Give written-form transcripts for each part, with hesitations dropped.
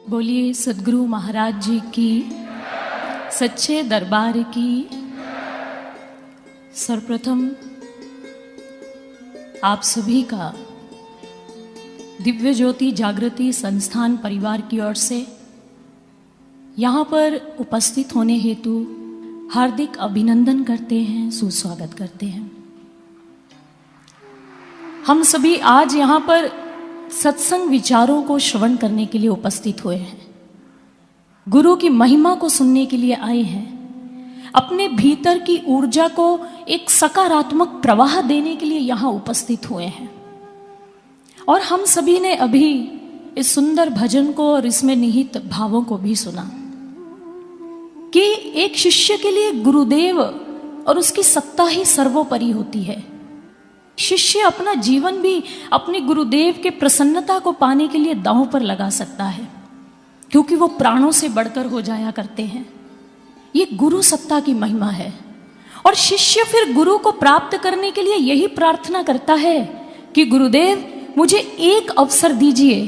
बोलिए सद्गुरु महाराज जी की, सच्चे दरबार की। सर्वप्रथम आप सभी का दिव्य ज्योति जागृति संस्थान परिवार की ओर से यहाँ पर उपस्थित होने हेतु हार्दिक अभिनंदन करते हैं, सुस्वागत करते हैं। हम सभी आज यहाँ पर सत्संग विचारों को श्रवण करने के लिए उपस्थित हुए हैं, गुरु की महिमा को सुनने के लिए आए हैं, अपने भीतर की ऊर्जा को एक सकारात्मक प्रवाह देने के लिए यहाँ उपस्थित हुए हैं। और हम सभी ने अभी इस सुंदर भजन को और इसमें निहित भावों को भी सुना कि एक शिष्य के लिए गुरुदेव और उसकी सत्ता ही सर्वोपरि होती है। शिष्य अपना जीवन भी अपने गुरुदेव के प्रसन्नता को पाने के लिए दांव पर लगा सकता है, क्योंकि वो प्राणों से बढ़कर हो जाया करते हैं। ये गुरु सत्ता की महिमा है। और शिष्य फिर गुरु को प्राप्त करने के लिए यही प्रार्थना करता है कि गुरुदेव मुझे एक अवसर दीजिए,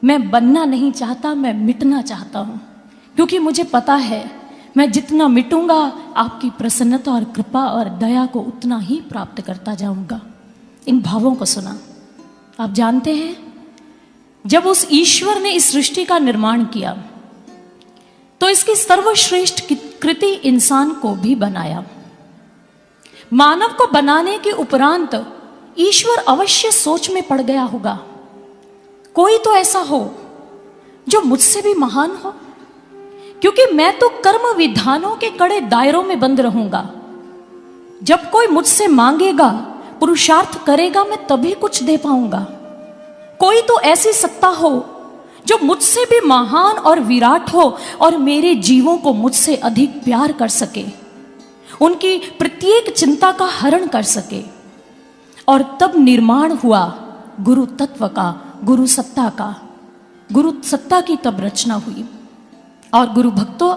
मैं बनना नहीं चाहता, मैं मिटना चाहता हूं, क्योंकि मुझे पता है मैं जितना मिटूंगा आपकी प्रसन्नता और कृपा और दया को उतना ही प्राप्त करता जाऊंगा। इन भावों को सुना। आप जानते हैं, जब उस ईश्वर ने इस सृष्टि का निर्माण किया तो इसकी सर्वश्रेष्ठ कृति इंसान को भी बनाया। मानव को बनाने के उपरांत ईश्वर अवश्य सोच में पड़ गया होगा, कोई तो ऐसा हो जो मुझसे भी महान हो, क्योंकि मैं तो कर्म विधानों के कड़े दायरों में बंद रहूंगा। जब कोई मुझसे मांगेगा, पुरुषार्थ करेगा, मैं तभी कुछ दे पाऊंगा। कोई तो ऐसी सत्ता हो जो मुझसे भी महान और विराट हो और मेरे जीवों को मुझसे अधिक प्यार कर सके, उनकी प्रत्येक चिंता का हरण कर सके। और तब निर्माण हुआ गुरु तत्व का, गुरु सत्ता का। गुरु सत्ता की तब रचना हुई। और गुरु भक्तों,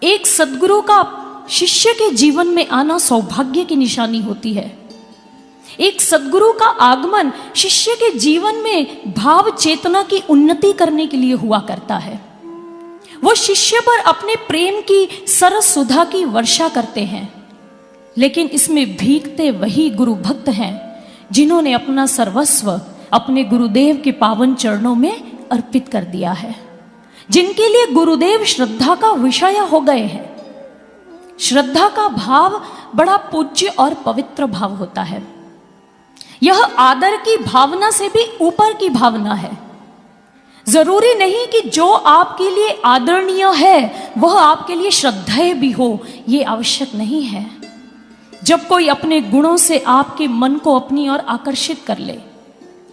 एक सद्गुरु का शिष्य के जीवन में आना सौभाग्य की निशानी होती है। एक सद्गुरु का आगमन शिष्य के जीवन में भाव चेतना की उन्नति करने के लिए हुआ करता है। वो शिष्य पर अपने प्रेम की सरस सुधा की वर्षा करते हैं, लेकिन इसमें भीगते वही गुरु भक्त हैं जिन्होंने अपना सर्वस्व अपने गुरुदेव के पावन चरणों में अर्पित कर दिया है, जिनके लिए गुरुदेव श्रद्धा का विषय हो गए हैं। श्रद्धा का भाव बड़ा पूज्य और पवित्र भाव होता है। यह आदर की भावना से भी ऊपर की भावना है। जरूरी नहीं कि जो आपके लिए आदरणीय है वह आपके लिए श्रद्धेय भी हो, यह आवश्यक नहीं है। जब कोई अपने गुणों से आपके मन को अपनी ओर आकर्षित कर ले,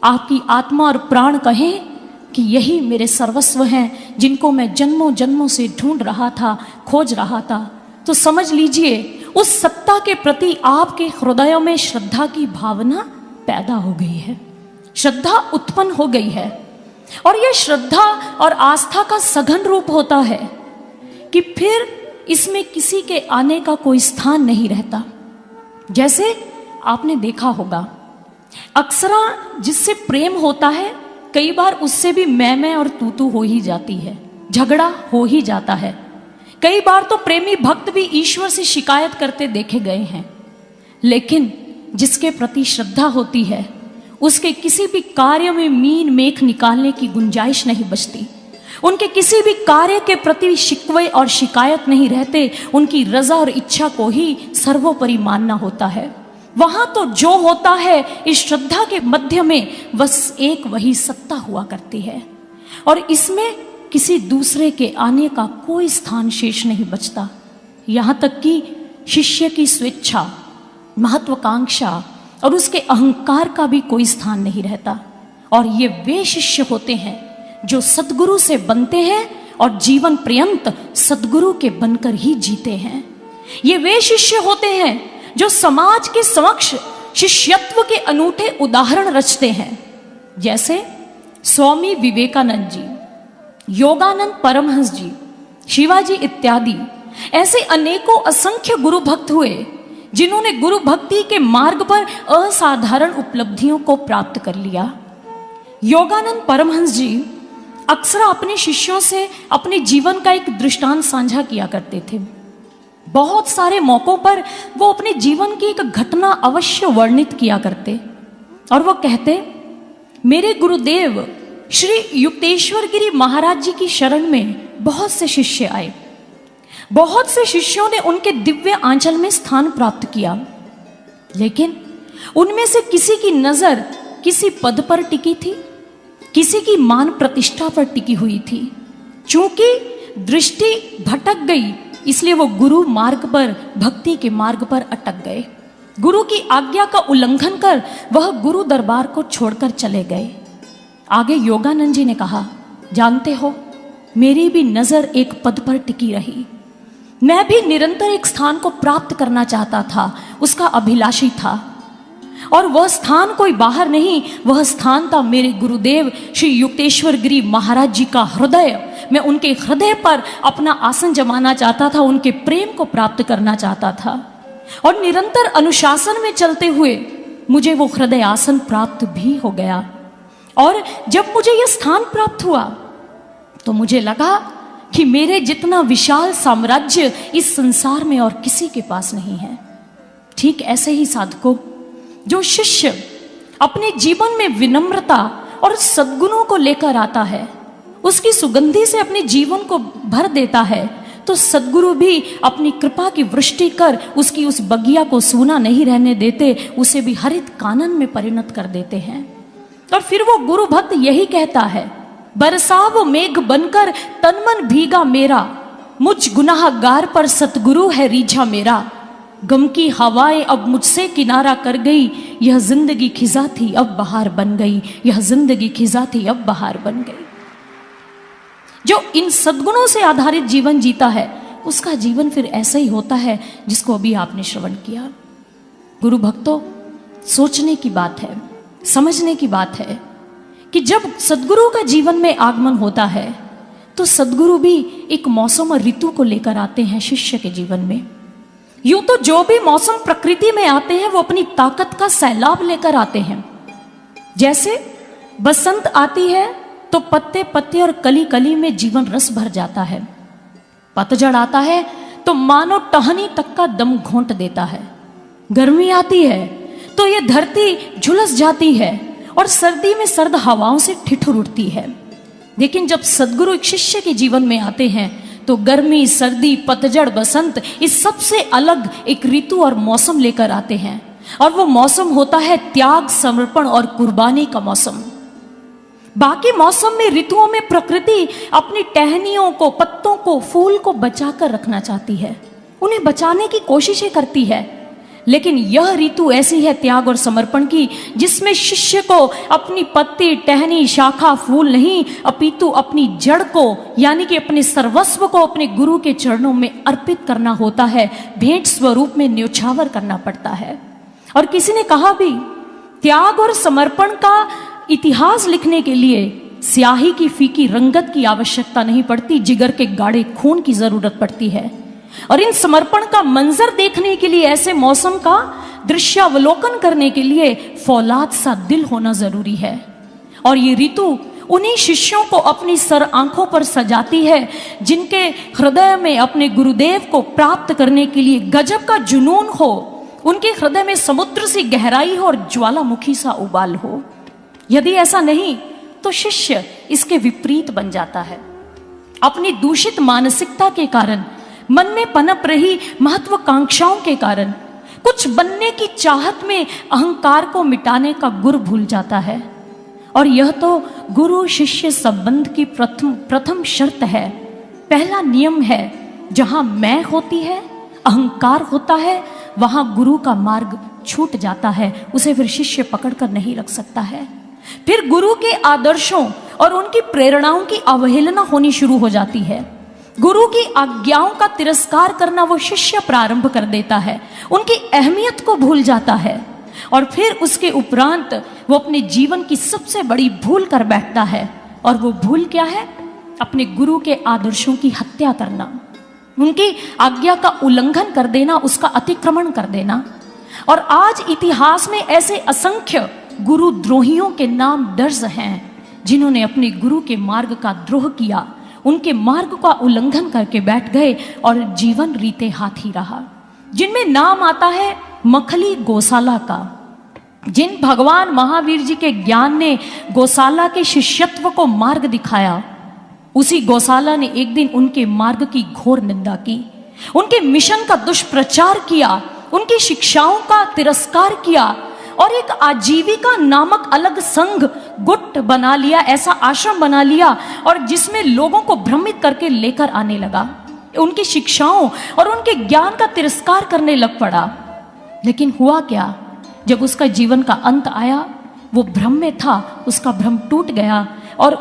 आपकी आत्मा और प्राण कहें कि यही मेरे सर्वस्व हैं जिनको मैं जन्मों जन्मों से ढूंढ रहा था, खोज रहा था, तो समझ लीजिए उस सत्ता के प्रति आपके हृदयों में श्रद्धा की भावना पैदा हो गई है, श्रद्धा उत्पन्न हो गई है। और यह श्रद्धा और आस्था का सघन रूप होता है कि फिर इसमें किसी के आने का कोई स्थान नहीं रहता। जैसे आपने देखा होगा, अक्सरा जिससे प्रेम होता है कई बार उससे भी मैं और तू हो ही जाती है, झगड़ा हो ही जाता है। कई बार तो प्रेमी भक्त भी ईश्वर से शिकायत करते देखे गए हैं। लेकिन जिसके प्रति श्रद्धा होती है उसके किसी भी कार्य में मीन मेख निकालने की गुंजाइश नहीं बचती। उनके किसी भी कार्य के प्रति शिकवे और शिकायत नहीं रहते। उनकी रजा और इच्छा को ही सर्वोपरि मानना होता है। वहां तो जो होता है इस श्रद्धा के मध्य में बस एक वही सत्ता हुआ करती है, और इसमें किसी दूसरे के आने का कोई स्थान शेष नहीं बचता। यहां तक कि शिष्य की स्वेच्छा, महत्वाकांक्षा और उसके अहंकार का भी कोई स्थान नहीं रहता। और ये वे शिष्य होते हैं जो सद्गुरु से बनते हैं और जीवन पर्यंत सद्गुरु के बनकर ही जीते हैं। ये वे शिष्य होते हैं जो समाज के समक्ष शिष्यत्व के अनूठे उदाहरण रचते हैं, जैसे स्वामी विवेकानंद जी, योगानंद परमहंस जी, शिवाजी इत्यादि। ऐसे अनेकों असंख्य गुरु भक्त हुए जिन्होंने गुरु भक्ति के मार्ग पर असाधारण उपलब्धियों को प्राप्त कर लिया। योगानंद परमहंस जी अक्सर अपने शिष्यों से अपने जीवन का एक दृष्टांत साझा किया करते थे। बहुत सारे मौकों पर वो अपने जीवन की एक घटना अवश्य वर्णित किया करते और वो कहते, मेरे गुरुदेव श्री युक्तेश्वर गिरी महाराज जी की शरण में बहुत से शिष्य आए। बहुत से शिष्यों ने उनके दिव्य आंचल में स्थान प्राप्त किया, लेकिन उनमें से किसी की नजर किसी पद पर टिकी थी, किसी की मान प्रतिष्ठा पर टिकी हुई थी। चूंकि दृष्टि भटक गई, इसलिए वो गुरु मार्ग पर, भक्ति के मार्ग पर अटक गए। गुरु की आज्ञा का उल्लंघन कर वह गुरु दरबार को छोड़कर चले गए। आगे योगानंद जी ने कहा, जानते हो, मेरी भी नजर एक पद पर टिकी रही। मैं भी निरंतर एक स्थान को प्राप्त करना चाहता था, उसका अभिलाषी था, और वह स्थान कोई बाहर नहीं, वह स्थान था मेरे गुरुदेव श्री युक्तेश्वर गिरी महाराज जी का हृदय। मैं उनके हृदय पर अपना आसन जमाना चाहता था, उनके प्रेम को प्राप्त करना चाहता था, और निरंतर अनुशासन में चलते हुए मुझे वो हृदय आसन प्राप्त भी हो गया। और जब मुझे यह स्थान प्राप्त हुआ तो मुझे लगा कि मेरे जितना विशाल साम्राज्य इस संसार में और किसी के पास नहीं है। ठीक ऐसे ही साधकों, जो शिष्य अपने जीवन में विनम्रता और सद्गुणों को लेकर आता है, उसकी सुगंधि से अपने जीवन को भर देता है, तो सद्गुरु भी अपनी कृपा की वृष्टि कर उसकी उस बगिया को सूना नहीं रहने देते, उसे भी हरित कानन में परिणत कर देते हैं। और फिर वो गुरु भक्त यही कहता है, बरसा वो मेघ बनकर तन मन भीगा मेरा, मुझ गुनाहगार पर सतगुरु है रीझा मेरा। गम की हवाएं अब मुझसे किनारा कर गई, यह जिंदगी खिजा थी अब बहार बन गई, यह जिंदगी खिजा थी अब बहार बन गई। जो इन सद्गुणों से आधारित जीवन जीता है, उसका जीवन फिर ऐसा ही होता है जिसको अभी आपने श्रवण किया। गुरु भक्तों, सोचने की बात है, समझने की बात है कि जब सद्गुरु का जीवन में आगमन होता है तो सद्गुरु भी एक मौसम और ऋतु को लेकर आते हैं शिष्य के जीवन में। यूं तो जो भी मौसम प्रकृति में आते हैं वो अपनी ताकत का सैलाब लेकर आते हैं। जैसे बसंत आती है तो पत्ते पत्ते और कली कली में जीवन रस भर जाता है। पतझड़ आता है तो मानो टहनी तक का दम घोंट देता है। गर्मी आती है तो ये धरती झुलस जाती है और सर्दी में सर्द हवाओं से ठिठुर उठती है। लेकिन जब सद्गुरु एक शिष्य के जीवन में आते हैं तो गर्मी, सर्दी, पतझड़, बसंत, इस सबसे अलग एक ऋतु और मौसम लेकर आते हैं, और वो मौसम होता है त्याग, समर्पण और कुर्बानी का मौसम। बाकी मौसम में, ऋतुओं में प्रकृति अपनी टहनियों को, पत्तों को, फूल को बचाकर रखना चाहती है, उन्हें बचाने की कोशिशें करती है। लेकिन यह ऋतु ऐसी है त्याग और समर्पण की, जिसमें शिष्य को अपनी पत्ती, टहनी, शाखा, फूल नहीं, अपितु अपनी जड़ को, यानी कि अपने सर्वस्व को अपने गुरु के चरणों में अर्पित करना होता है, भेंट स्वरूप में न्योछावर करना पड़ता है। और किसी ने कहा भी, त्याग और समर्पण का इतिहास लिखने के लिए स्याही की फीकी रंगत की आवश्यकता नहीं पड़ती, जिगर के गाढ़े खून की जरूरत पड़ती है। और इन समर्पण का मंजर देखने के लिए, ऐसे मौसम का दृश्यावलोकन करने के लिए फौलाद सा दिल होना जरूरी है। और ये ऋतु उन्हीं शिष्यों को अपनी सर आंखों पर सजाती है जिनके हृदय में अपने गुरुदेव को प्राप्त करने के लिए गजब का जुनून हो, उनके हृदय में समुद्र सी गहराई हो और ज्वालामुखी सा उबाल हो। यदि ऐसा नहीं तो शिष्य इसके विपरीत बन जाता है। अपनी दूषित मानसिकता के कारण, मन में पनप रही महत्वाकांक्षाओं के कारण, कुछ बनने की चाहत में अहंकार को मिटाने का गुर भूल जाता है। और यह तो गुरु शिष्य संबंध की प्रथम शर्त है, पहला नियम है। जहां मैं होती है, अहंकार होता है, वहां गुरु का मार्ग छूट जाता है, उसे फिर शिष्य पकड़कर नहीं रख सकता है। फिर गुरु के आदर्शों और उनकी प्रेरणाओं की अवहेलना होनी शुरू हो जाती है। गुरु की आज्ञाओं का तिरस्कार करना वो शिष्य प्रारंभ कर देता है, उनकी अहमियत को भूल जाता है। और फिर उसके उपरांत वो अपने जीवन की सबसे बड़ी भूल कर बैठता है। और वो भूल क्या है? अपने गुरु के आदर्शों की हत्या करना। उनकी आज्ञा का उल्लंघन कर देना, उसका अतिक्रमण कर देना। और आज इतिहास में ऐसे असंख्य गुरुद्रोहियों के नाम दर्ज हैं जिन्होंने अपने गुरु के मार्ग का द्रोह किया, उनके मार्ग का उल्लंघन करके बैठ गए और जीवन रीते हाथ ही रहा। जिनमें नाम आता है मखली गौशाला का। जिन भगवान महावीर जी के ज्ञान ने गौशाला के शिष्यत्व को मार्ग दिखाया, उसी गौशाला ने एक दिन उनके मार्ग की घोर निंदा की, उनके मिशन का दुष्प्रचार किया, उनकी शिक्षाओं का तिरस्कार किया और एक आजीविका नामक अलग संघ गुट बना लिया, ऐसा आश्रम बना लिया और जिसमें लोगों को भ्रमित करके लेकर आने लगा, उनकी शिक्षाओं और उनके ज्ञान का तिरस्कार करने लग पड़ा। लेकिन हुआ क्या, जब उसका जीवन का अंत आया, वो भ्रम में था, उसका भ्रम टूट गया और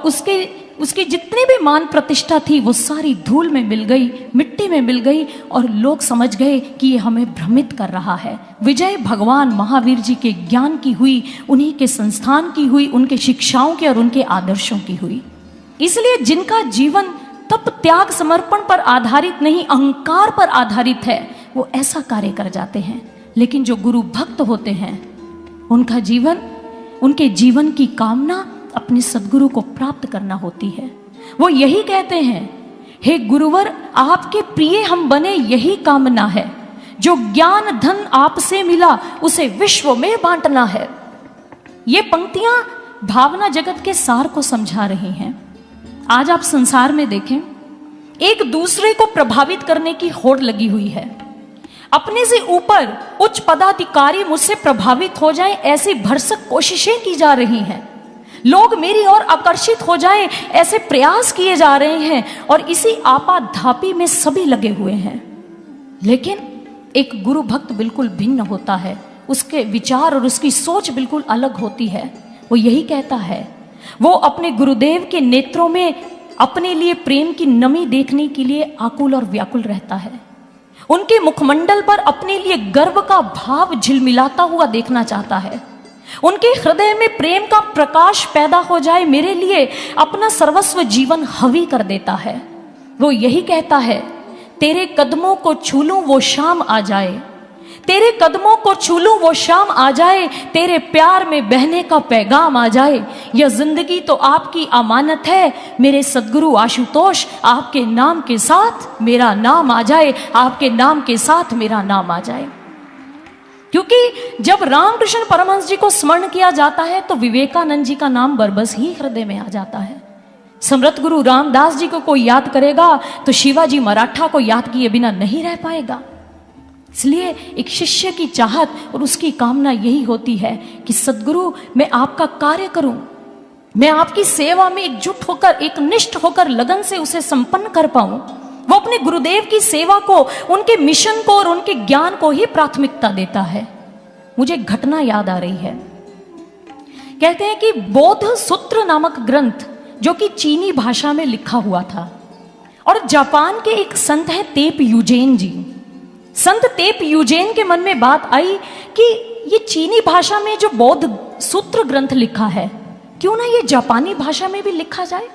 उसकी जितनी भी मान प्रतिष्ठा थी वो सारी धूल में मिल गई, मिट्टी में मिल गई और लोग समझ गए कि ये हमें भ्रमित कर रहा है। विजय भगवान महावीर जी के ज्ञान की हुई, उन्हीं के संस्थान की हुई, उनके शिक्षाओं के और उनके आदर्शों की हुई। इसलिए जिनका जीवन तप त्याग समर्पण पर आधारित नहीं, अहंकार पर आधारित है, वो ऐसा कार्य कर जाते हैं। लेकिन जो गुरु भक्त होते हैं, उनका जीवन, उनके जीवन की कामना अपने सद्गुरु को प्राप्त करना होती है। वो यही कहते हैं, हे गुरुवर आपके प्रिय हम बने यही कामना है, जो ज्ञान धन आपसे मिला उसे विश्व में बांटना है। ये पंक्तियां भावना जगत के सार को समझा रही हैं। आज आप संसार में देखें, एक दूसरे को प्रभावित करने की होड़ लगी हुई है। अपने से ऊपर उच्च पदाधिकारी मुझसे प्रभावित हो जाएं, ऐसी भरसक कोशिशें की जा रही हैं। लोग मेरी ओर आकर्षित हो जाएं, ऐसे प्रयास किए जा रहे हैं और इसी आपाधापी में सभी लगे हुए हैं। लेकिन एक गुरु भक्त बिल्कुल भिन्न होता है, उसके विचार और उसकी सोच बिल्कुल अलग होती है। वो यही कहता है, वो अपने गुरुदेव के नेत्रों में अपने लिए प्रेम की नमी देखने के लिए आकुल और व्याकुल रहता है। उनके मुखमंडल पर अपने लिए गर्व का भाव झिलमिलाता हुआ देखना चाहता है। उनके हृदय में प्रेम का प्रकाश पैदा हो जाए, मेरे लिए अपना सर्वस्व जीवन हवी कर देता है। वो यही कहता है, तेरे कदमों को छू लूं वो शाम आ जाए, तेरे कदमों को छू लूं वो शाम आ जाए, तेरे प्यार में बहने का पैगाम आ जाए। यह जिंदगी तो आपकी अमानत है, मेरे सद्गुरु आशुतोष आपके नाम के साथ मेरा नाम आ जाए, आपके नाम के साथ मेरा नाम आ जाए। क्योंकि जब रामकृष्ण परमहंस जी को स्मरण किया जाता है तो विवेकानंद जी का नाम बरबस ही हृदय में आ जाता है। समर्थ गुरु रामदास जी को कोई याद करेगा तो शिवाजी मराठा को याद किए बिना नहीं रह पाएगा। इसलिए एक शिष्य की चाहत और उसकी कामना यही होती है कि सद्गुरु मैं आपका कार्य करूं, मैं आपकी सेवा में एकजुट होकर, एक निष्ठ होकर लगन से उसे संपन्न कर पाऊं। वो अपने गुरुदेव की सेवा को, उनके मिशन को और उनके ज्ञान को ही प्राथमिकता देता है। मुझे घटना याद आ रही है। कहते हैं कि बौद्ध सूत्र नामक ग्रंथ जो कि चीनी भाषा में लिखा हुआ था, और जापान के एक संत है तेप यूजेन जी। संत तेप यूजेन के मन में बात आई कि ये चीनी भाषा में जो बौद्ध सूत्र ग्रंथ लिखा है, क्यों ना ये जापानी भाषा में भी लिखा जाए,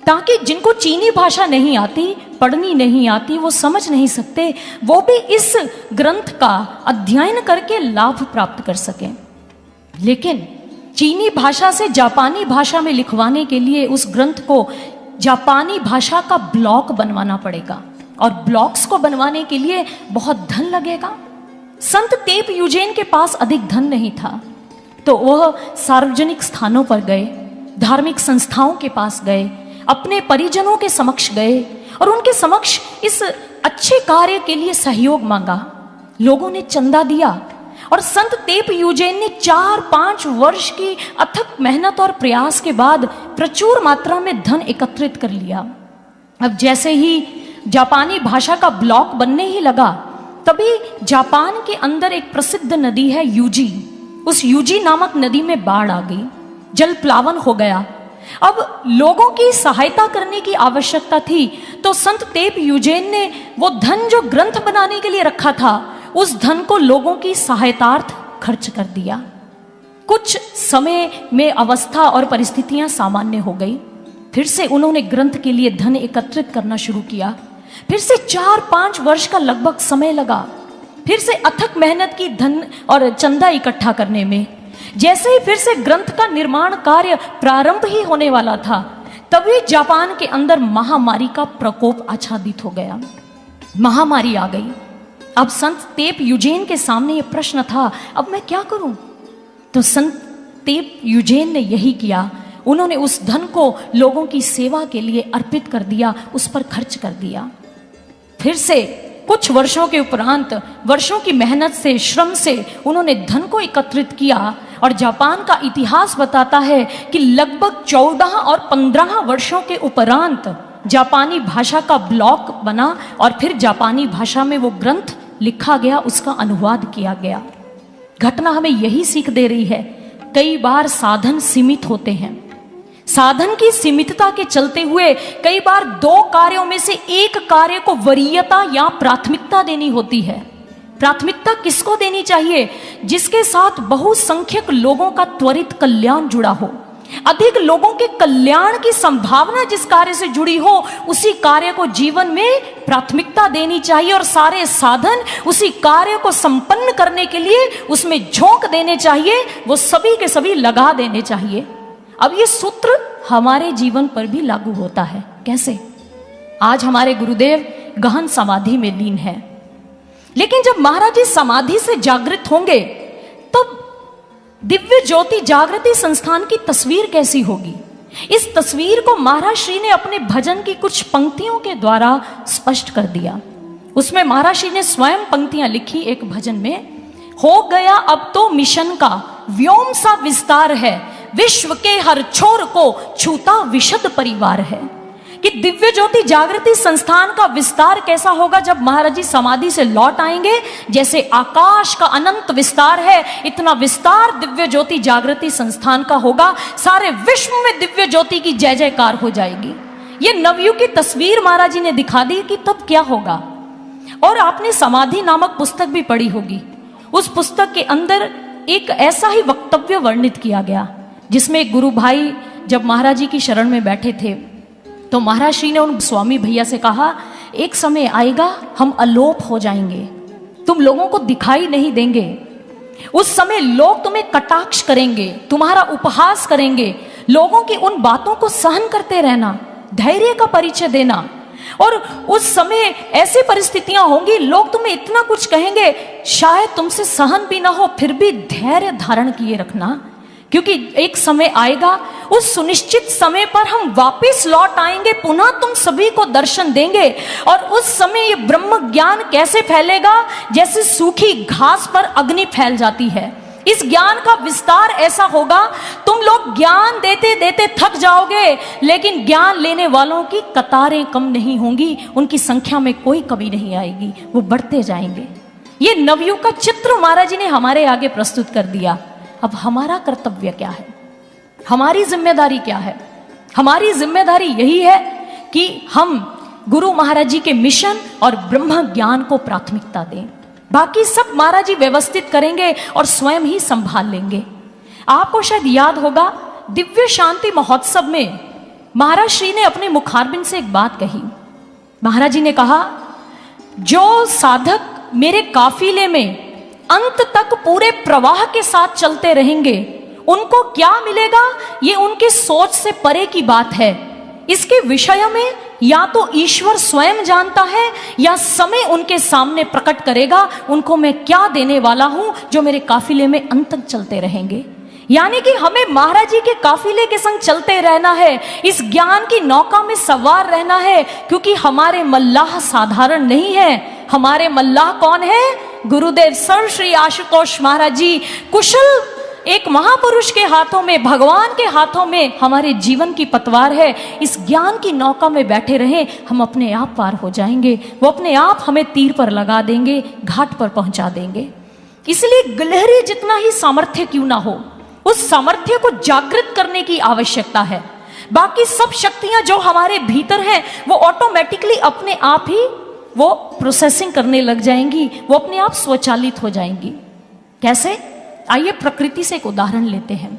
ताकि जिनको चीनी भाषा नहीं आती, पढ़नी नहीं आती, वो समझ नहीं सकते, वो भी इस ग्रंथ का अध्ययन करके लाभ प्राप्त कर सकें। लेकिन चीनी भाषा से जापानी भाषा में लिखवाने के लिए उस ग्रंथ को जापानी भाषा का ब्लॉक बनवाना पड़ेगा, और ब्लॉक्स को बनवाने के लिए बहुत धन लगेगा। संत तेप यूजेन के पास अधिक धन नहीं था, तो वह सार्वजनिक स्थानों पर गए, धार्मिक संस्थाओं के पास गए, अपने परिजनों के समक्ष गए और उनके समक्ष इस अच्छे कार्य के लिए सहयोग मांगा। लोगों ने चंदा दिया और संत तेप यूजेन ने 4-5 वर्ष की अथक मेहनत और प्रयास के बाद प्रचुर मात्रा में धन एकत्रित कर लिया। अब जैसे ही जापानी भाषा का ब्लॉक बनने ही लगा, तभी जापान के अंदर एक प्रसिद्ध नदी है यूजी। उस यूजी नामक नदी में बाढ़ आ गई, जल प्लावन हो गया। अब लोगों की सहायता करने की आवश्यकता थी, तो संत तेप यूजेन ने वो धन जो ग्रंथ बनाने के लिए रखा था, उस धन को लोगों की सहायतार्थ खर्च कर दिया। कुछ समय में अवस्था और परिस्थितियां सामान्य हो गई। फिर से उन्होंने ग्रंथ के लिए धन एकत्रित करना शुरू किया। फिर से 4-5 वर्ष का लगभग समय लगा, फिर से अथक मेहनत की धन और चंदा इकट्ठा करने में। जैसे ही फिर से ग्रंथ का निर्माण कार्य प्रारंभ ही होने वाला था, तभी जापान के अंदर महामारी का प्रकोप आच्छादित हो गया। महामारी आ गई। अब संत तेप यूजेन के सामने यह प्रश्न था, अब मैं क्या करूं? तो संत तेप यूजेन ने यही किया, उन्होंने उस धन को लोगों की सेवा के लिए अर्पित कर दिया, उस पर खर्च कर दिया। फिर से कुछ वर्षों के उपरांत, वर्षों की मेहनत से, श्रम से उन्होंने धन को एकत्रित किया, और जापान का इतिहास बताता है कि लगभग 14 और 15 वर्षों के उपरांत जापानी भाषा का ब्लॉक बना, और फिर जापानी भाषा में वो ग्रंथ लिखा गया, उसका अनुवाद किया गया। घटना हमें यही सीख दे रही है, कई बार साधन सीमित होते हैं। साधन की सीमितता के चलते हुए कई बार 2 कार्यों में से एक कार्य को वरीयता या प्राथमिकता देनी होती है। प्राथमिकता किसको देनी चाहिए? जिसके साथ बहुसंख्यक लोगों का त्वरित कल्याण जुड़ा हो, अधिक लोगों के कल्याण की संभावना जिस कार्य से जुड़ी हो, उसी कार्य को जीवन में प्राथमिकता देनी चाहिए, और सारे साधन उसी कार्य को संपन्न करने के लिए उसमें झोंक देने चाहिए, वो सभी के सभी लगा देने चाहिए। अब ये सूत्र हमारे जीवन पर भी लागू होता है। कैसे? आज हमारे गुरुदेव गहन समाधि में लीन है, लेकिन जब महाराज जी समाधि से जागृत होंगे, तब दिव्य ज्योति जागृति संस्थान की तस्वीर कैसी होगी? इस तस्वीर को महाराज श्री ने अपने भजन की कुछ पंक्तियों के द्वारा स्पष्ट कर दिया। उसमें महाराज श्री ने स्वयं पंक्तियां लिखी एक भजन में, हो गया अब तो मिशन का व्योम सा विस्तार है, विश्व के हर छोर को छूता विशद परिवार है। कि दिव्य ज्योति जागृति संस्थान का विस्तार कैसा होगा जब महाराज जी समाधि से लौट आएंगे? जैसे आकाश का अनंत विस्तार है, इतना विस्तार दिव्य ज्योति जागृति संस्थान का होगा। सारे विश्व में दिव्य ज्योति की जय जयकार हो जाएगी। ये नवयुग की तस्वीर महाराज जी ने दिखा दी कि तब क्या होगा। और आपने समाधि नामक पुस्तक भी पढ़ी होगी। उस पुस्तक के अंदर एक ऐसा ही वक्तव्य वर्णित किया गया, जिसमें गुरु भाई जब महाराज जी की शरण में बैठे थे, तो महाराज श्री ने उन स्वामी भैया से कहा, एक समय आएगा हम अलोप हो जाएंगे, तुम लोगों को दिखाई नहीं देंगे। उस समय लोग तुम्हें कटाक्ष करेंगे, तुम्हारा उपहास करेंगे। लोगों की उन बातों को सहन करते रहना, धैर्य का परिचय देना। और उस समय ऐसी परिस्थितियां होंगी, लोग तुम्हें इतना कुछ कहेंगे, शायद तुमसे सहन भी ना हो, फिर भी धैर्य धारण किए रखना, क्योंकि एक समय आएगा, उस सुनिश्चित समय पर हम वापस लौट आएंगे, पुनः तुम सभी को दर्शन देंगे। और उस समय ये ब्रह्म ज्ञान कैसे फैलेगा? जैसे सूखी घास पर अग्नि फैल जाती है। इस ज्ञान का विस्तार ऐसा होगा, तुम लोग ज्ञान देते देते थक जाओगे, लेकिन ज्ञान लेने वालों की कतारें कम नहीं होंगी, उनकी संख्या में कोई कमी नहीं आएगी, वो बढ़ते जाएंगे। ये नवयुग का चित्र महाराज जी ने हमारे आगे प्रस्तुत कर दिया। अब हमारा कर्तव्य क्या है? हमारी जिम्मेदारी क्या है? हमारी जिम्मेदारी यही है कि हम गुरु महाराज जी के मिशन और ब्रह्म ज्ञान को प्राथमिकता दें। बाकी सब महाराज जी व्यवस्थित करेंगे और स्वयं ही संभाल लेंगे। आपको शायद याद होगा, दिव्य शांति महोत्सव में महाराज श्री ने अपने मुखारबिंद से एक बात कही। महाराज जी ने कहा, जो साधक मेरे काफिले में अंत तक पूरे प्रवाह के साथ चलते रहेंगे, उनको क्या मिलेगा ये उनकी सोच से परे की बात है। इसके विषय में या तो ईश्वर स्वयं जानता है, या समय उनके सामने प्रकट करेगा उनको मैं क्या देने वाला हूं, जो मेरे काफिले में अंत तक चलते रहेंगे। यानी कि हमें महाराज जी के काफिले के संग चलते रहना है, इस ज्ञान की नौका में सवार रहना है, क्योंकि हमारे मल्लाह साधारण नहीं है। हमारे मल्लाह कौन है? गुरुदेव सर श्री आशुतोष महाराज जी, कुशल एक महापुरुष के हाथों में, भगवान के हाथों में हमारे जीवन की पतवार है। इस ज्ञान की नौका में बैठे रहें, हम अपने आप पार हो जाएंगे। वो अपने आप हमें तीर पर लगा देंगे, घाट पर पहुंचा देंगे। इसलिए गिलहरी जितना ही सामर्थ्य क्यों ना हो, उस सामर्थ्य को जागृत करने की आवश्यकता है। बाकी सब शक्तियां जो हमारे भीतर हैं, वो ऑटोमेटिकली अपने आप ही वो प्रोसेसिंग करने लग जाएंगी, वो अपने आप स्वचालित हो जाएंगी। कैसे? आइए प्रकृति से एक उदाहरण लेते हैं।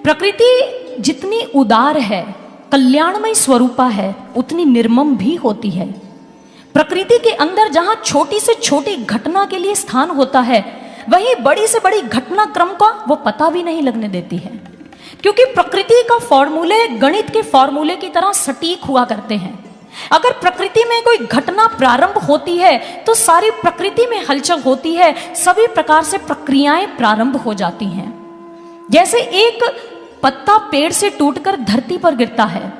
प्रकृति जितनी उदार है, कल्याणमय स्वरूपा है, उतनी निर्मम भी होती है। प्रकृति के अंदर जहां छोटी से छोटी घटना के लिए स्थान होता है, वहीं बड़ी से बड़ी घटनाक्रम का वो पता भी नहीं लगने देती है, क्योंकि प्रकृति का फॉर्मूले गणित के फॉर्मूले की तरह सटीक हुआ करते हैं। अगर प्रकृति में कोई घटना प्रारंभ होती है तो सारी प्रकृति में हलचल होती है, सभी प्रकार से प्रक्रियाएं प्रारंभ हो जाती हैं। जैसे एक पत्ता पेड़ से टूटकर धरती पर गिरता है,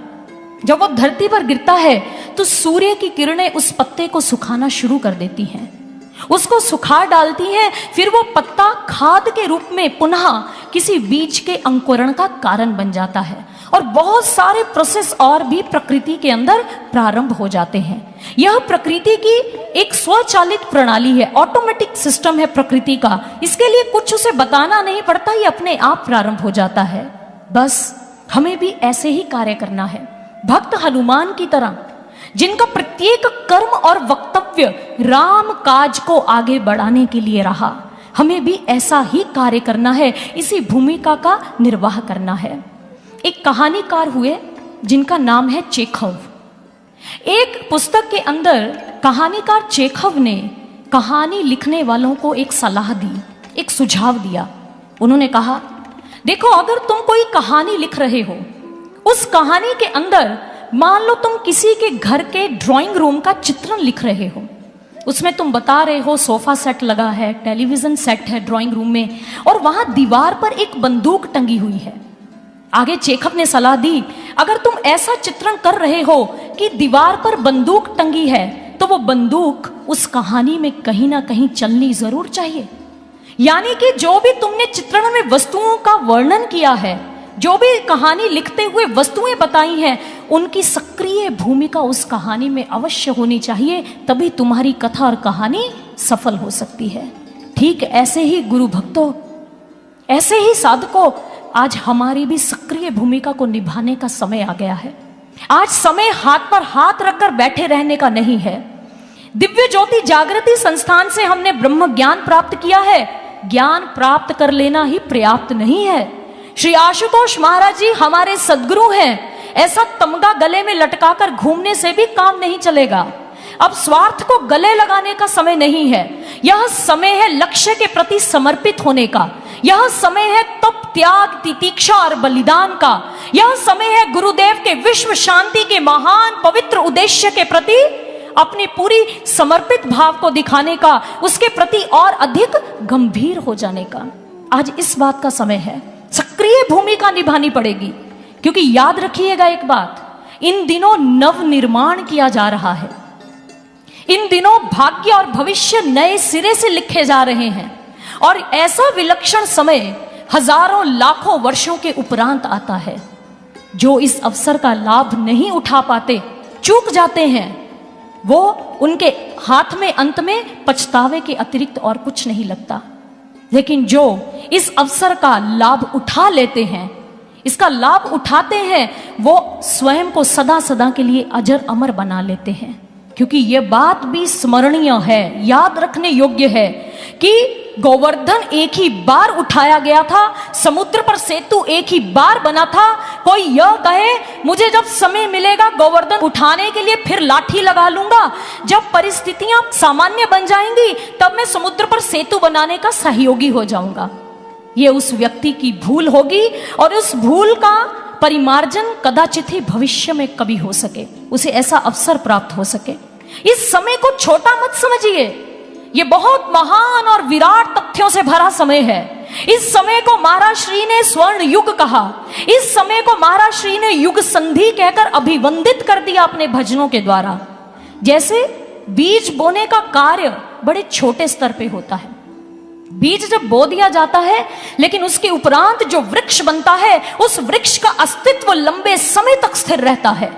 जब वो धरती पर गिरता है तो सूर्य की किरणें उस पत्ते को सुखाना शुरू कर देती हैं, उसको सुखा डालती हैं। फिर वो पत्ता खाद के रूप में पुनः किसी बीज के अंकुरण का कारण बन जाता है, और बहुत सारे प्रोसेस और भी प्रकृति के अंदर प्रारंभ हो जाते हैं। यह प्रकृति की एक स्वचालित प्रणाली है, ऑटोमेटिक सिस्टम है प्रकृति का। इसके लिए कुछ उसे बताना नहीं पड़ता, ये अपने आप प्रारंभ हो जाता है। बस हमें भी ऐसे ही कार्य करना है, भक्त हनुमान की तरह, जिनका प्रत्येक कर्म और वक्तव्य राम काज को आगे बढ़ाने के लिए रहा। हमें भी ऐसा ही कार्य करना है, इसी भूमिका का निर्वाह करना है। एक कहानीकार हुए जिनका नाम है चेखव। एक पुस्तक के अंदर कहानीकार चेखव ने कहानी लिखने वालों को एक सलाह दी, एक सुझाव दिया। उन्होंने कहा, देखो, अगर तुम कोई कहानी लिख रहे हो, उस कहानी के अंदर मान लो तुम किसी के घर के ड्राइंग रूम का चित्रण लिख रहे हो, उसमें तुम बता रहे हो सोफा सेट लगा है, टेलीविजन सेट है ड्राइंग रूम में, और वहां दीवार पर एक बंदूक टंगी हुई है। आगे चेखव ने सलाह दी, अगर तुम ऐसा चित्रण कर रहे हो कि दीवार पर बंदूक टंगी है, तो वो बंदूक उस कहानी में कहीं ना कहीं चलनी जरूर चाहिए। यानी कि जो भी तुमने चित्रण में वस्तुओं का वर्णन किया है, जो भी कहानी लिखते हुए वस्तुएं बताई हैं, उनकी सक्रिय भूमिका उस कहानी में अवश्य होनी चाहिए, तभी तुम्हारी कथा और कहानी सफल हो सकती है। ठीक ऐसे ही गुरु भक्तों, ऐसे ही साधकों, आज हमारी भी सक्रिय भूमिका को निभाने का समय आ गया है। आज समय हाथ पर हाथ रखकर बैठे रहने का नहीं है। दिव्य ज्योति जागृति संस्थान से हमने ब्रह्म ज्ञान प्राप्त किया है, ज्ञान प्राप्त कर लेना ही पर्याप्त नहीं है। श्री आशुतोष महाराज जी हमारे सद्गुरु हैं, ऐसा तमगा गले में लटकाकर घूमने से भी काम नहीं चलेगा। अब स्वार्थ को गले लगाने का समय नहीं है, यह समय है लक्ष्य के प्रति समर्पित होने का, यह समय है तप, त्याग, तितीक्षा और बलिदान का, यह समय है गुरुदेव के विश्व शांति के महान पवित्र उद्देश्य के प्रति अपनी पूरी समर्पित भाव को दिखाने का, उसके प्रति और अधिक गंभीर हो जाने का। आज इस बात का समय है, सक्रिय भूमिका निभानी पड़ेगी, क्योंकि याद रखिएगा एक बात, इन दिनों नव निर्माण किया जा रहा है, इन दिनों भाग्य और भविष्य नए सिरे से लिखे जा रहे हैं, और ऐसा विलक्षण समय हजारों लाखों वर्षों के उपरांत आता है। जो इस अवसर का लाभ नहीं उठा पाते, चूक जाते हैं, वो उनके हाथ में अंत में पछतावे के अतिरिक्त और कुछ नहीं लगता। लेकिन जो इस अवसर का लाभ उठा लेते हैं, इसका लाभ उठाते हैं, वो स्वयं को सदा सदा के लिए अजर अमर बना लेते हैं। क्योंकि ये बात भी स्मरणीय है, याद रखने योग्य है कि गोवर्धन एक ही बार उठाया गया था, समुद्र पर सेतु एक ही बार बना था। कोई यह कहे मुझे जब समय मिलेगा गोवर्धन उठाने के लिए फिर लाठी लगा लूंगा, जब परिस्थितियां सामान्य बन जाएंगी तब मैं समुद्र पर सेतु बनाने का सहयोगी हो जाऊंगा, ये उस व्यक्ति की भूल होगी, और उस भूल का परिमार्जन कदाचित ही भविष्य में कभी हो सके, उसे ऐसा अवसर प्राप्त हो सके। इस समय को छोटा मत समझिए, ये बहुत महान और विराट तथ्यों से भरा समय है। इस समय को महाराज श्री ने स्वर्ण युग कहा, इस समय को महाराज श्री ने युग संधि कहकर अभिवंदित कर दिया अपने भजनों के द्वारा। जैसे बीज बोने का कार्य बड़े छोटे स्तर पे होता है, बीज जब बो दिया जाता है, लेकिन उसके उपरांत जो वृक्ष बनता है, उस वृक्ष का अस्तित्व लंबे समय तक स्थिर रहता है।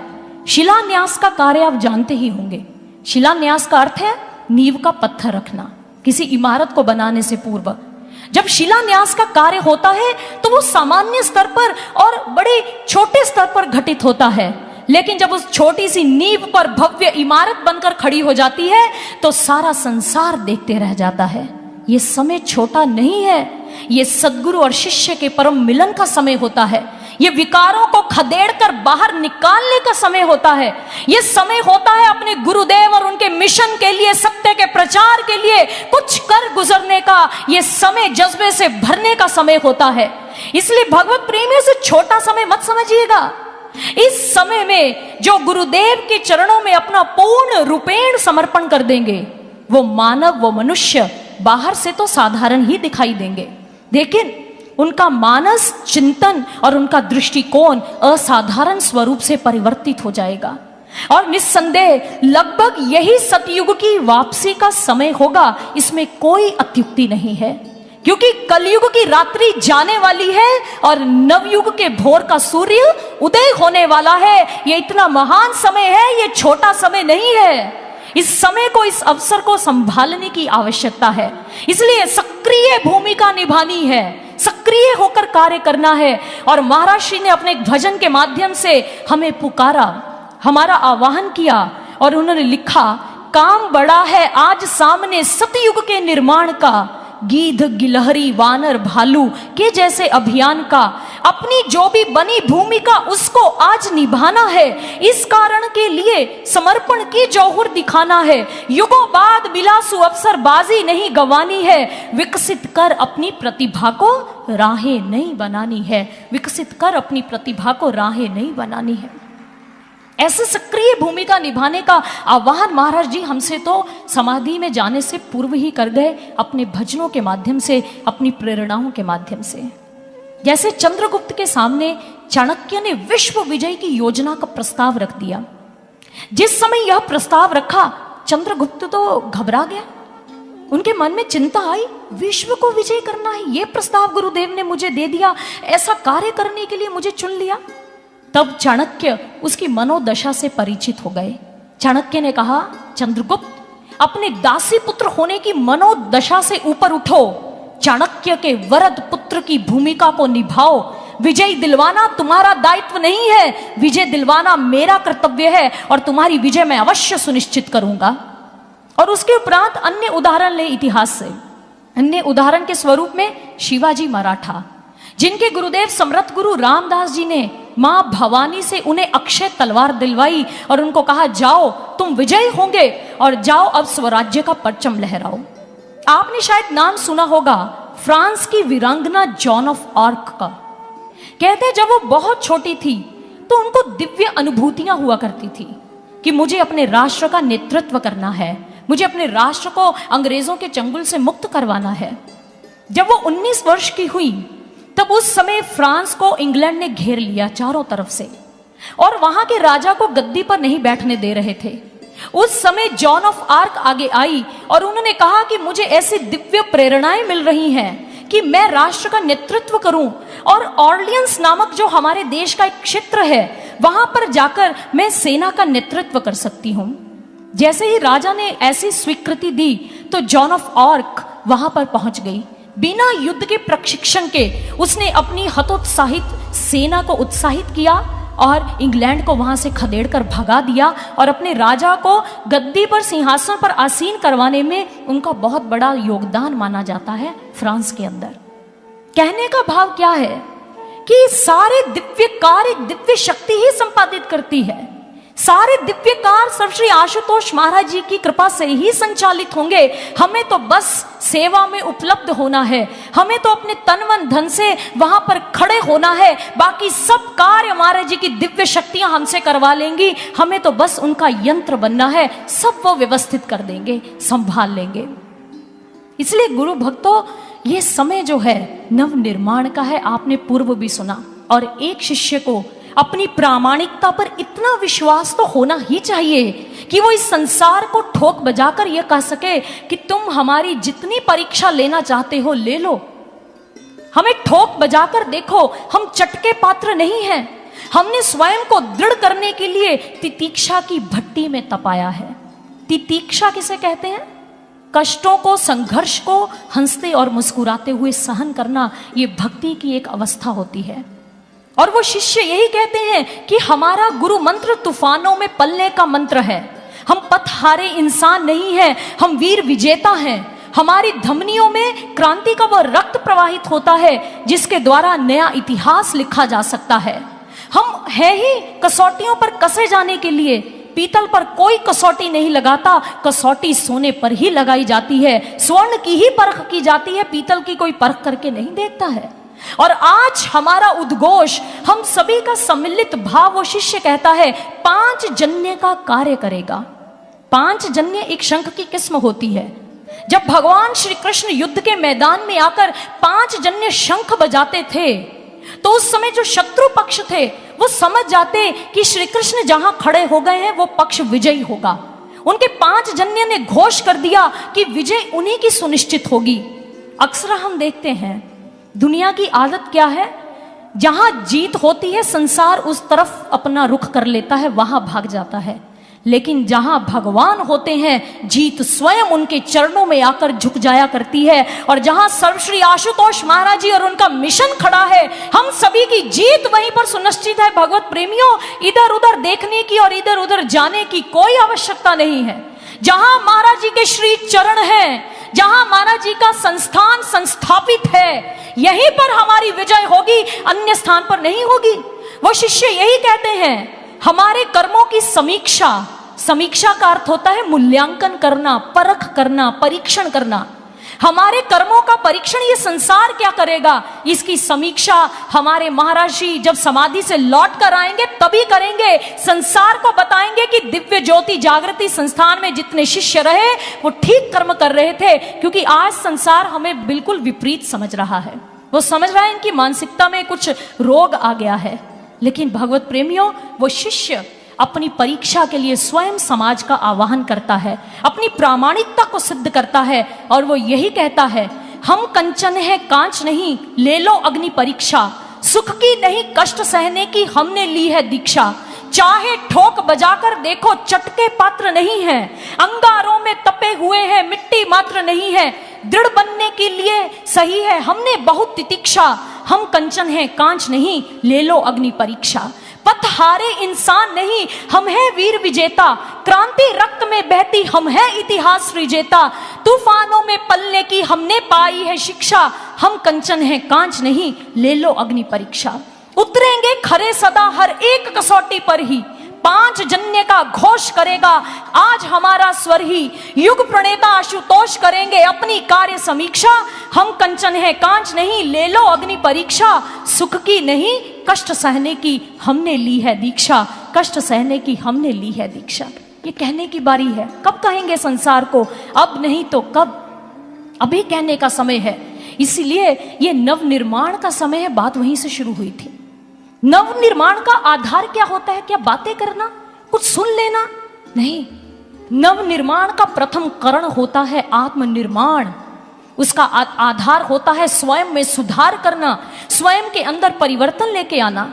शिलान्यास का कार्य आप जानते ही होंगे। शिलान्यास का अर्थ है नींव का पत्थर रखना, किसी इमारत को बनाने से पूर्व। जब शिलान्यास का कार्य होता है तो वो सामान्य स्तर पर और बड़े छोटे स्तर पर घटित होता है, लेकिन जब उस छोटी सी नींव पर भव्य इमारत बनकर खड़ी हो जाती है तो सारा संसार देखते रह जाता है। ये समय छोटा नहीं है, ये सद्गुरु और शिष्य के परम मिलन का समय होता है। ये विकारों को खदेड़कर बाहर निकालने का समय होता है। ये समय होता है अपने गुरुदेव और उनके मिशन के लिए, सत्य के प्रचार के लिए कुछ कर गुजरने का। ये समय जज्बे से भरने का समय होता है। इसलिए भगवत प्रेमियों से छोटा समय मत समझिएगा। इस समय में जो गुरुदेव के चरणों में अपना पूर्ण रूपेण समर्पण कर देंगे, वो मानव, वो मनुष्य बाहर से तो साधारण ही दिखाई देंगे, लेकिन उनका मानस, चिंतन और उनका दृष्टिकोण असाधारण स्वरूप से परिवर्तित हो जाएगा। और निस्संदेह लगभग यही सतयुग की वापसी का समय होगा, इसमें कोई अत्युक्ति नहीं है, क्योंकि कलयुग की रात्रि जाने वाली है और नवयुग के भोर का सूर्य उदय होने वाला है। ये इतना महान समय है, ये छोटा समय नहीं है। इस समय को, इस अवसर को संभालने की आवश्यकता है। इसलिए सक्रिय भूमिका निभानी है, सक्रिय होकर कार्य करना है। और महाराज श्री ने अपने भजन के माध्यम से हमें पुकारा, हमारा आह्वान किया और उन्होंने लिखा, काम बड़ा है आज सामने सतयुग के निर्माण का, गीध गिलहरी वानर भालू के जैसे अभियान का। अपनी जो भी बनी भूमिका उसको आज निभाना है, इस कारण के लिए समर्पण की जौहर दिखाना है। युगों बाद बिलासु अवसर बाजी नहीं गंवानी है, विकसित कर अपनी प्रतिभा को राहें नहीं बनानी है, विकसित कर अपनी प्रतिभा को राहें नहीं बनानी है। ऐसे सक्रिय भूमिका निभाने का आह्वान महाराज जी हमसे तो समाधि में जाने से पूर्व ही कर गए, अपने भजनों के माध्यम से, अपनी प्रेरणाओं के माध्यम से। जैसे चंद्रगुप्त के सामने चाणक्य ने विश्व विजय की योजना का प्रस्ताव रख दिया। जिस समय यह प्रस्ताव रखा, चंद्रगुप्त तो घबरा गया। उनके मन में चिंता आई, विश्व को विजय करना है, यह प्रस्ताव गुरुदेव ने मुझे दे दिया, ऐसा कार्य करने के लिए मुझे चुन लिया। तब चाणक्य उसकी मनोदशा से परिचित हो गए। चाणक्य ने कहा, चंद्रगुप्त, अपने दासी पुत्र होने की मनोदशा से ऊपर उठो, चाणक्य के वरद पुत्र की भूमिका को निभाओ। विजय दिलवाना तुम्हारा दायित्व नहीं है, विजय दिलवाना मेरा कर्तव्य है और तुम्हारी विजय मैं अवश्य सुनिश्चित करूंगा। और उसके उपरांत अन्य उदाहरण ले इतिहास से। अन्य उदाहरण के स्वरूप में शिवाजी मराठा, जिनके गुरुदेव सम्रत गुरु रामदास जी ने मां भवानी से उन्हें अक्षय तलवार दिलवाई और उनको कहा, जाओ तुम विजयी होंगे और जाओ अब स्वराज्य का परचम लहराओ। आपने शायद नाम सुना होगा फ्रांस की वीरांगना जॉन ऑफ आर्क का। कहते हैं जब वो बहुत छोटी थी तो उनको दिव्य अनुभूतियां हुआ करती थी कि मुझे अपने राष्ट्र का नेतृत्व करना है, मुझे अपने राष्ट्र को अंग्रेजों के चंगुल से मुक्त करवाना है। जब वो 19 वर्ष की हुई तब उस समय फ्रांस को इंग्लैंड ने घेर लिया चारों तरफ से और वहां के राजा को गद्दी पर नहीं बैठने दे रहे थे। उस समय जॉन ऑफ आर्क आगे आई और उन्होंने कहा कि मुझे ऐसी दिव्य प्रेरणाएं मिल रही हैं कि मैं राष्ट्र का नेतृत्व करूं और ऑर्लियंस नामक जो हमारे देश का एक क्षेत्र है वहां पर जाकर मैं सेना का नेतृत्व कर सकती हूं। जैसे ही राजा ने ऐसी स्वीकृति दी तो जॉन ऑफ आर्क वहां पर पहुंच गई। बिना युद्ध के प्रशिक्षण के उसने अपनी हतोत्साहित सेना को उत्साहित किया और इंग्लैंड को वहां से खदेड़कर भगा दिया और अपने राजा को गद्दी पर, सिंहासन पर आसीन करवाने में उनका बहुत बड़ा योगदान माना जाता है फ्रांस के अंदर। कहने का भाव क्या है कि सारे दिव्य कार्य दिव्य शक्ति ही संपादित करती है। सारे दिव्य कार्य सर्वश्री आशुतोष महाराज जी की कृपा से ही संचालित होंगे। हमें तो बस सेवा में उपलब्ध होना है, हमें तो अपने तन मन धन से वहां पर खड़े होना है। बाकी सब कार्य महाराज जी की दिव्य शक्तियां हमसे करवा लेंगी, हमें तो बस उनका यंत्र बनना है, सब वो व्यवस्थित कर देंगे, संभाल लेंगे। इसलिए गुरु भक्तों, ये समय जो है नव निर्माण का है, आपने पूर्व भी सुना। और एक शिष्य को अपनी प्रामाणिकता पर इतना विश्वास तो होना ही चाहिए कि वो इस संसार को ठोक बजाकर यह कह सके कि तुम हमारी जितनी परीक्षा लेना चाहते हो ले लो, हमें ठोक बजाकर देखो, हम चटके पात्र नहीं हैं। हमने स्वयं को दृढ़ करने के लिए तितीक्षा की भट्टी में तपाया है। तितीक्षा किसे कहते हैं? कष्टों को, संघर्ष को हंसते और मुस्कुराते हुए सहन करना, ये भक्ति की एक अवस्था होती है। और वो शिष्य यही कहते हैं कि हमारा गुरु मंत्र तूफानों में पलने का मंत्र है। हम पथहारे इंसान नहीं हैं, हम वीर विजेता हैं। हमारी धमनियों में क्रांति का वह रक्त प्रवाहित होता है जिसके द्वारा नया इतिहास लिखा जा सकता है। हम है ही कसौटियों पर कसे जाने के लिए। पीतल पर कोई कसौटी नहीं लगाता, कसौटी सोने पर ही लगाई जाती है। स्वर्ण की ही परख की जाती है, पीतल की कोई परख करके नहीं देखता है। और आज हमारा उद्घोष, हम सभी का सम्मिलित भाव, वो शिष्य कहता है 5 जन्य का कार्य करेगा। 5 जन्य एक शंख की किस्म होती है। जब भगवान श्री कृष्ण युद्ध के मैदान में आकर 5 जन्य शंख बजाते थे तो उस समय जो शत्रु पक्ष थे वो समझ जाते कि श्री कृष्ण जहां खड़े हो गए हैं वो पक्ष विजयी होगा। उनके 5 जन्य ने घोष कर दिया कि विजय उन्हीं की सुनिश्चित होगी। अक्सर हम देखते हैं दुनिया की आदत क्या है, जहां जीत होती है संसार उस तरफ अपना रुख कर लेता है, वहां भाग जाता है। लेकिन जहां भगवान होते हैं जीत स्वयं उनके चरणों में आकर झुक जाया करती है। और जहां सर्वश्री आशुतोष महाराज जी और उनका मिशन खड़ा है, हम सभी की जीत वहीं पर सुनिश्चित है। भगवत प्रेमियों, इधर उधर देखने की और इधर उधर जाने की कोई आवश्यकता नहीं है। जहां महाराज जी के श्री चरण हैं, जहां महाराज जी का संस्थान संस्थापित है, यहीं पर हमारी विजय होगी, अन्य स्थान पर नहीं होगी। वो शिष्य यही कहते हैं, हमारे कर्मों की समीक्षा, समीक्षा का अर्थ होता है मूल्यांकन करना, परख करना, परीक्षण करना। हमारे कर्मों का परीक्षण ये संसार क्या करेगा, इसकी समीक्षा हमारे महाराज जी जब समाधि से लौट कर आएंगे तभी करेंगे। संसार को बताएंगे कि दिव्य ज्योति जागृति संस्थान में जितने शिष्य रहे वो ठीक कर्म कर रहे थे, क्योंकि आज संसार हमें बिल्कुल विपरीत समझ रहा है। वो समझ रहा है इनकी मानसिकता में कुछ रोग आ गया है। लेकिन भगवत प्रेमियों, वो शिष्य अपनी परीक्षा के लिए स्वयं समाज का आह्वान करता है, अपनी प्रामाणिकता को सिद्ध करता है और वो यही कहता है, हम कंचन है कांच नहीं, ले लो अग्नि परीक्षा, सुख की नहीं कष्ट सहने की हमने ली है दीक्षा। चाहे ठोक बजाकर देखो चटके पात्र नहीं है, अंगारों में तपे हुए हैं मिट्टी मात्र नहीं है, दृढ़ बनने के लिए सही है हमने बहुत तितिक्षा, हम कंचन है कांच नहीं, ले लो अग्नि परीक्षा। पथ हारे इंसान नहीं, हम है वीर विजेता, क्रांति रक्त में बहती हम है इतिहास विजेता, तूफानों में पलने की हमने पाई है शिक्षा, हम कंचन है कांच नहीं, ले लो अग्नि परीक्षा। उतरेंगे खरे सदा हर एक कसौटी पर ही, 5 जन्य का घोष करेगा आज हमारा स्वर ही, युग प्रणेता आशुतोष करेंगे अपनी कार्य समीक्षा, हम कंचन है कांच नहीं, ले लो अग्नि परीक्षा, सुख की नहीं कष्ट सहने की हमने ली है दीक्षा, कष्ट सहने की हमने ली है दीक्षा। ये कहने की बारी है। कब कहेंगे संसार को, अब नहीं तो कब, अभी कहने का समय है। इसीलिए ये नव निर्माण का समय है, बात वहीं से शुरू हुई थी। नव निर्माण का आधार क्या होता है? क्या बातें करना, कुछ सुन लेना? नहीं, नव निर्माण का प्रथम करण होता है आत्मनिर्माण। उसका आधार होता है स्वयं में सुधार करना, स्वयं के अंदर परिवर्तन लेके आना।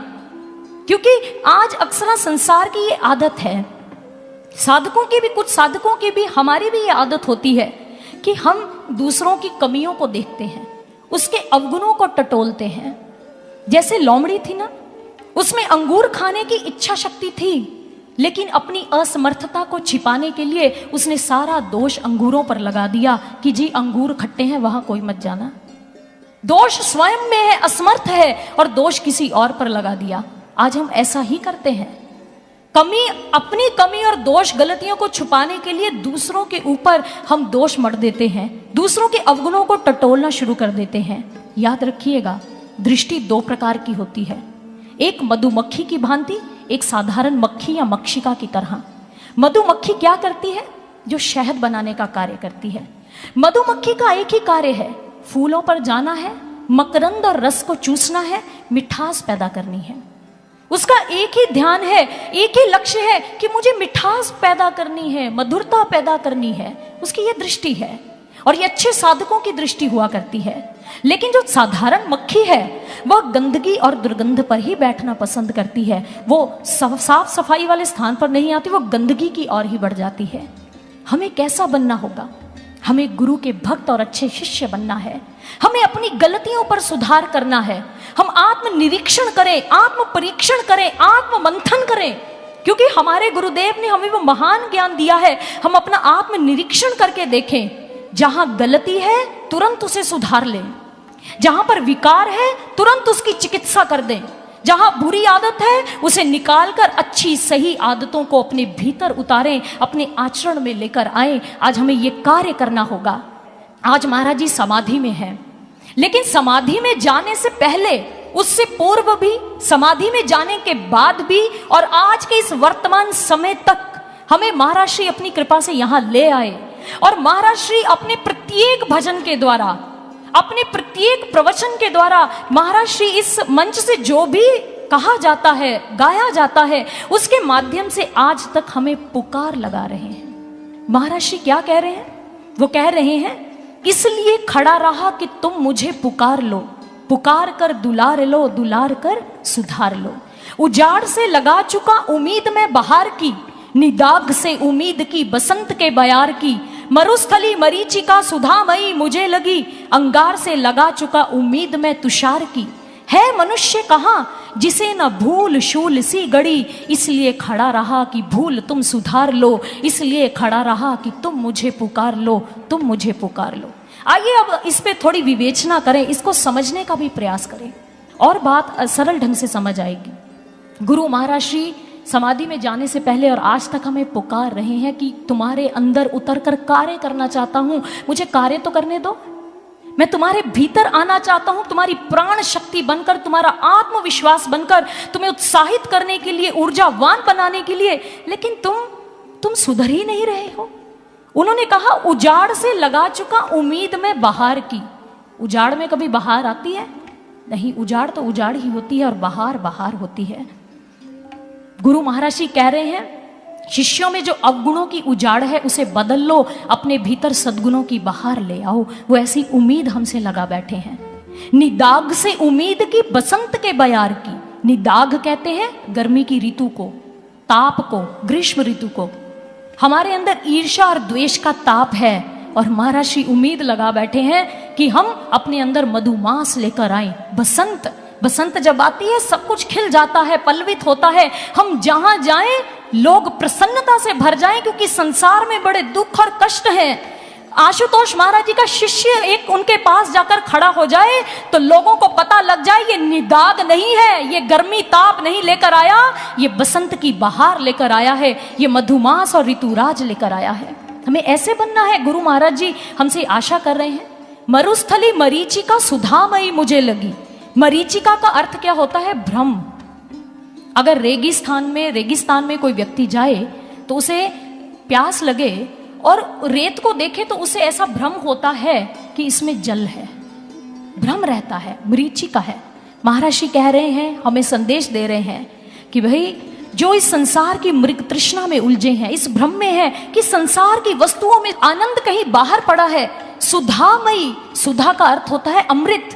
क्योंकि आज अक्सर संसार की ये आदत है, साधकों की भी, कुछ साधकों की भी, हमारी भी ये आदत होती है कि हम दूसरों की कमियों को देखते हैं, उसके अवगुणों को टटोलते हैं। जैसे लोमड़ी थी ना, उसमें अंगूर खाने की इच्छा शक्ति थी, लेकिन अपनी असमर्थता को छिपाने के लिए उसने सारा दोष अंगूरों पर लगा दिया कि जी अंगूर खट्टे हैं, वहां कोई मत जाना। दोष स्वयं में है, असमर्थ है, और दोष किसी और पर लगा दिया। आज हम ऐसा ही करते हैं, कमी, अपनी कमी और दोष गलतियों को छुपाने के लिए दूसरों के ऊपर हम दोष मढ़ देते हैं, दूसरों के अवगुणों को टटोलना शुरू कर देते हैं। याद रखिएगा, दृष्टि 2 प्रकार की होती है, एक मधुमक्खी की भांति, एक साधारण मक्खी या मक्षिका की तरह। मधुमक्खी क्या करती है? जो शहद बनाने का कार्य करती है। मधुमक्खी का एक ही कार्य है, फूलों पर जाना है, मकरंद और रस को चूसना है, मिठास पैदा करनी है। उसका एक ही ध्यान है, एक ही लक्ष्य है कि मुझे मिठास पैदा करनी है, मधुरता पैदा करनी है। उसकी ये दृष्टि है, और ये अच्छे साधकों की दृष्टि हुआ करती है। लेकिन जो साधारण मक्खी है वह गंदगी और दुर्गंध पर ही बैठना पसंद करती है। वो साफ सफाई वाले स्थान पर नहीं आती, वो गंदगी की ओर ही बढ़ जाती है। हमें कैसा बनना होगा? हमें गुरु के भक्त और अच्छे शिष्य बनना है। हमें अपनी गलतियों पर सुधार करना है। हम आत्मनिरीक्षण करें, आत्म परीक्षण करें, आत्म मंथन करें, क्योंकि हमारे गुरुदेव ने हमें वो महान ज्ञान दिया है। हम अपना आत्मनिरीक्षण करके देखें जहां गलती है तुरंत उसे सुधार लें, जहां पर विकार है तुरंत उसकी चिकित्सा कर दें, जहां बुरी आदत है उसे निकालकर अच्छी सही आदतों को अपने भीतर उतारें, अपने आचरण में लेकर आए। आज हमें यह कार्य करना होगा। आज महाराज जी समाधि में है, लेकिन समाधि में जाने से पहले, उससे पूर्व भी, समाधि में जाने के बाद भी और आज के इस वर्तमान समय तक हमें महाराज श्री अपनी कृपा से यहां ले आए। और महाराज श्री अपने प्रत्येक भजन के द्वारा, अपने प्रत्येक प्रवचन के द्वारा महाराज श्री इस मंच से जो भी कहा जाता है, गाया जाता है, उसके माध्यम से आज तक हमें पुकार लगा रहे हैं। महाराज श्री क्या कह रहे हैं? वो कह रहे हैं, इसलिए खड़ा रहा कि तुम मुझे पुकार लो, पुकार कर दुलार लो, दुलार कर सुधार लो। उजाड़ से लगा चुका उम्मीद में बहार की, निदाग से उम्मीद की बसंत के बयार की। मरुस्थली मरीचिका सुधामयी मुझे लगी, अंगार से लगा चुका उम्मीद में तुषार की। है मनुष्य कहाँ जिसे न भूल शूल सी गड़ी, इसलिए खड़ा रहा कि भूल तुम सुधार लो, इसलिए खड़ा रहा कि तुम मुझे पुकार लो, तुम मुझे पुकार लो। आइए अब इस पे थोड़ी विवेचना करें, इसको समझने का भी प्रयास करें और बात सरल ढंग से समझ आएगी। गुरु महाराज श्री समाधि में जाने से पहले और आज तक हमें पुकार रहे हैं कि तुम्हारे अंदर उतर कर कार्य करना चाहता हूं, मुझे कार्य तो करने दो। मैं तुम्हारे भीतर आना चाहता हूं, तुम्हारी प्राण शक्ति बनकर, तुम्हारा आत्मविश्वास बनकर, तुम्हें उत्साहित करने के लिए, ऊर्जावान बनाने के लिए, लेकिन तुम सुधर ही नहीं रहे हो। उन्होंने कहा उजाड़ से लगा चुका उम्मीद में बहार की। उजाड़ में कभी बहार आती है? नहीं, उजाड़ तो उजाड़ ही होती है और बहार बहार होती है। गुरु महाराज जी कह रहे हैं, शिष्यों में जो अवगुणों की उजाड़ है उसे बदल लो, अपने भीतर सद्गुणों की बहार ले आओ। वो ऐसी उम्मीद हमसे लगा बैठे हैं। निदाग से उम्मीद की बसंत के बयार की। निदाग कहते हैं गर्मी की ऋतु को, ताप को, ग्रीष्म ऋतु को। हमारे अंदर ईर्ष्या और द्वेष का ताप है और महाराज श्री उम्मीद लगा बैठे हैं कि हम अपने अंदर मधुमास लेकर आए। बसंत जब आती है सब कुछ खिल जाता है, पल्लवित होता है। हम जहां जाएं लोग प्रसन्नता से भर जाएं, क्योंकि संसार में बड़े दुख और कष्ट हैं। आशुतोष महाराज जी का शिष्य एक उनके पास जाकर खड़ा हो जाए तो लोगों को पता लग जाए ये निदाग नहीं है, ये गर्मी ताप नहीं लेकर आया, ये बसंत की बहार लेकर आया है, ये मधुमास और ऋतुराज लेकर आया है। हमें ऐसे बनना है, गुरु महाराज जी हमसे आशा कर रहे हैं। मरुस्थली मरीचिका सुधामयी मुझे लगी। मरीचिका का अर्थ क्या होता है? भ्रम। अगर रेगिस्तान में कोई व्यक्ति जाए तो उसे प्यास लगे और रेत को देखे तो उसे ऐसा भ्रम होता है कि इसमें जल है, भ्रम रहता है, मरीचिका है। महाराज जी कह रहे हैं, हमें संदेश दे रहे हैं कि भाई जो इस संसार की मृग तृष्णा में उलझे हैं, इस भ्रम में है कि संसार की वस्तुओं में आनंद कहीं बाहर पड़ा है, सुधामयी, सुधा का अर्थ होता है अमृत,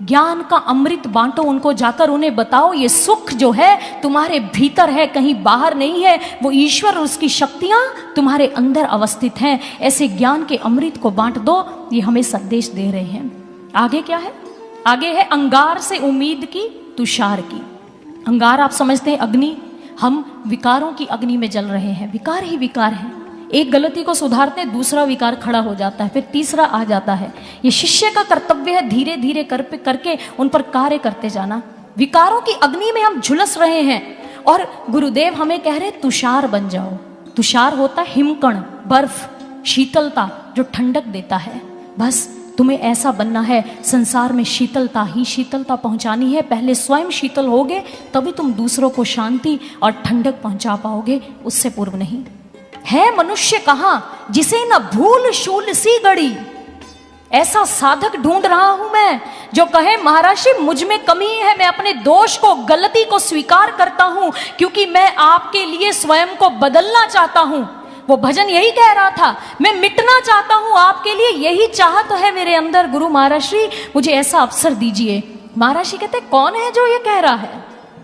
ज्ञान का अमृत बांटो उनको, जाकर उन्हें बताओ ये सुख जो है तुम्हारे भीतर है, कहीं बाहर नहीं है, वो ईश्वर और उसकी शक्तियां तुम्हारे अंदर अवस्थित हैं। ऐसे ज्ञान के अमृत को बांट दो, ये हमें संदेश दे रहे हैं। आगे क्या है? आगे है अंगार से उम्मीद की तुषार की। अंगार आप समझते हैं अग्नि, हम विकारों की अग्नि में जल रहे हैं, विकार ही विकार है। एक गलती को सुधारते दूसरा विकार खड़ा हो जाता है, फिर तीसरा आ जाता है। ये शिष्य का कर्तव्य है धीरे धीरे करके उन पर कार्य करते जाना। विकारों की अग्नि में हम झुलस रहे हैं और गुरुदेव हमें कह रहे तुषार बन जाओ। तुषार होता है हिमकण, बर्फ, शीतलता जो ठंडक देता है। बस तुम्हें ऐसा बनना है, संसार में शीतलता ही शीतलता पहुंचानी है। पहले स्वयं शीतल होगे तभी तुम दूसरों को शांति और ठंडक पहुंचा पाओगे, उससे पूर्व नहीं। है मनुष्य कहाँ जिसे न भूल शूल सी गड़ी। ऐसा साधक ढूंढ रहा हूं मैं जो कहे महाराज जी मुझ में कमी है, मैं अपने दोष को, गलती को स्वीकार करता हूं क्योंकि मैं आपके लिए स्वयं को बदलना चाहता हूं। वो भजन यही कह रहा था, मैं मिटना चाहता हूं आपके लिए, यही चाहत है मेरे अंदर। गुरु महाराज श्री मुझे ऐसा अवसर दीजिए। महाराज जी कहते कौन है जो ये कह रहा है?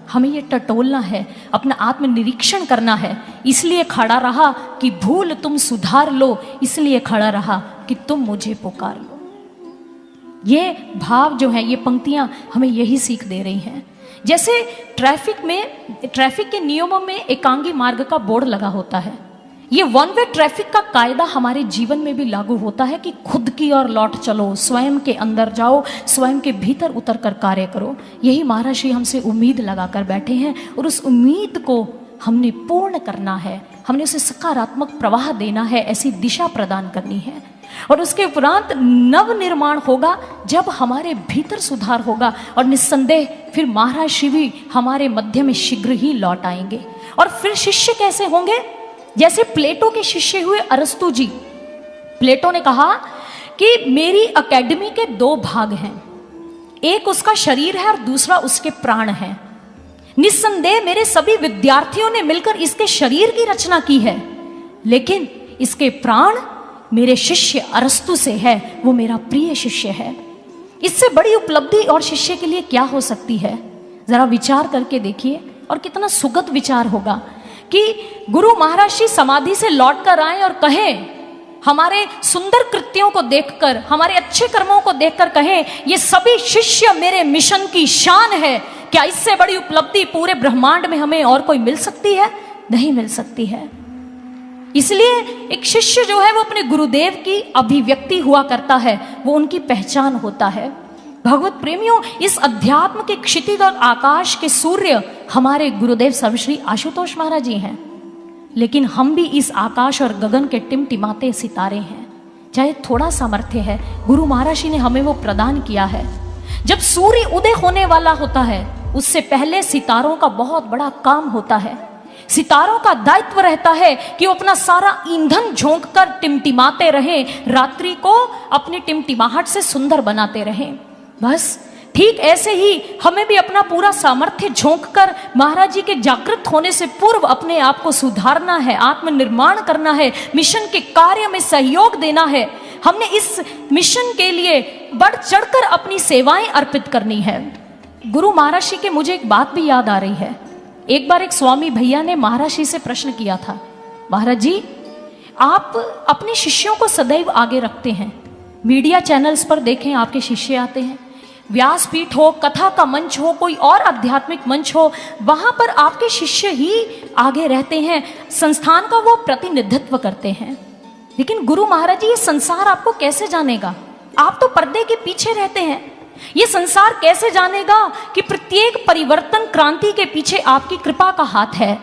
हमें ये टटोलना है, अपना आत्मनिरीक्षण करना है। इसलिए खड़ा रहा कि भूल तुम सुधार लो, इसलिए खड़ा रहा कि तुम मुझे पुकार लो। ये भाव जो है, ये पंक्तियां हमें यही सीख दे रही हैं। जैसे ट्रैफिक के नियमों में एकांगी मार्ग का बोर्ड लगा होता है। ये वन वे ट्रैफिक का कायदा हमारे जीवन में भी लागू होता है कि खुद की ओर लौट चलो, स्वयं के अंदर जाओ, स्वयं के भीतर उतर कर कार्य करो। यही महाराज श्री हमसे उम्मीद लगाकर बैठे हैं और उस उम्मीद को हमने पूर्ण करना है, हमने उसे सकारात्मक प्रवाह देना है, ऐसी दिशा प्रदान करनी है। और उसके उपरांत नव निर्माण होगा जब हमारे भीतर सुधार होगा और निस्संदेह फिर महाराज श्री भी हमारे मध्य में शीघ्र ही लौट आएंगे। और फिर शिष्य कैसे होंगे? जैसे प्लेटो के शिष्य हुए अरस्तु जी। प्लेटो ने कहा कि मेरी अकेडमी के 2 भाग हैं, एक उसका शरीर है और दूसरा उसके प्राण है। निस्संदेह मेरे सभी विद्यार्थियों ने मिलकर इसके शरीर की रचना की है, लेकिन इसके प्राण मेरे शिष्य अरस्तु से है, वो मेरा प्रिय शिष्य है। इससे बड़ी उपलब्धि और शिष्य के लिए क्या हो सकती है? जरा विचार करके देखिए, और कितना सुगत विचार होगा कि गुरु महाराज श्री समाधि से लौट कर आए और कहें, हमारे सुंदर कृत्यों को देखकर, हमारे अच्छे कर्मों को देखकर कहें, ये सभी शिष्य मेरे मिशन की शान है। क्या इससे बड़ी उपलब्धि पूरे ब्रह्मांड में हमें और कोई मिल सकती है? नहीं मिल सकती है। इसलिए एक शिष्य जो है वो अपने गुरुदेव की अभिव्यक्ति हुआ करता है, वो उनकी पहचान होता है। भगवत प्रेमियों, इस अध्यात्म के क्षितिज और आकाश के सूर्य हमारे गुरुदेव सर्वश्री आशुतोष महाराज जी हैं, लेकिन हम भी इस आकाश और गगन के टिमटिमाते सितारे हैं। चाहे थोड़ा सामर्थ्य है, गुरु महाराज जी ने हमें वो प्रदान किया है। जब सूर्य उदय होने वाला होता है, उससे पहले सितारों का बहुत बड़ा काम होता है। सितारों का दायित्व रहता है कि वो अपना सारा ईंधन झोंक कर टिमटिमाते रहें, रात्रि को अपनी टिमटिमाहट से सुंदर बनाते रहें। बस ठीक ऐसे ही हमें भी अपना पूरा सामर्थ्य झोंक कर महाराज जी के जागृत होने से पूर्व अपने आप को सुधारना है, आत्मनिर्माण करना है, मिशन के कार्य में सहयोग देना है। हमने इस मिशन के लिए बढ़ चढ़कर अपनी सेवाएं अर्पित करनी है। गुरु महाराज जी के मुझे एक बात भी याद आ रही है। एक बार एक स्वामी भैया ने महाराज जी से प्रश्न किया था, महाराज जी आप अपने शिष्यों को सदैव आगे रखते हैं, मीडिया चैनल्स पर देखें आपके शिष्य आते हैं, व्यासपीठ हो, कथा का मंच हो, कोई और आध्यात्मिक मंच हो, वहां पर आपके शिष्य ही आगे रहते हैं, संस्थान का वो प्रतिनिधित्व करते हैं। लेकिन गुरु महाराज जी ये संसार आपको कैसे जानेगा? आप तो पर्दे के पीछे रहते हैं। ये संसार कैसे जानेगा कि प्रत्येक परिवर्तन क्रांति के पीछे आपकी कृपा का हाथ है?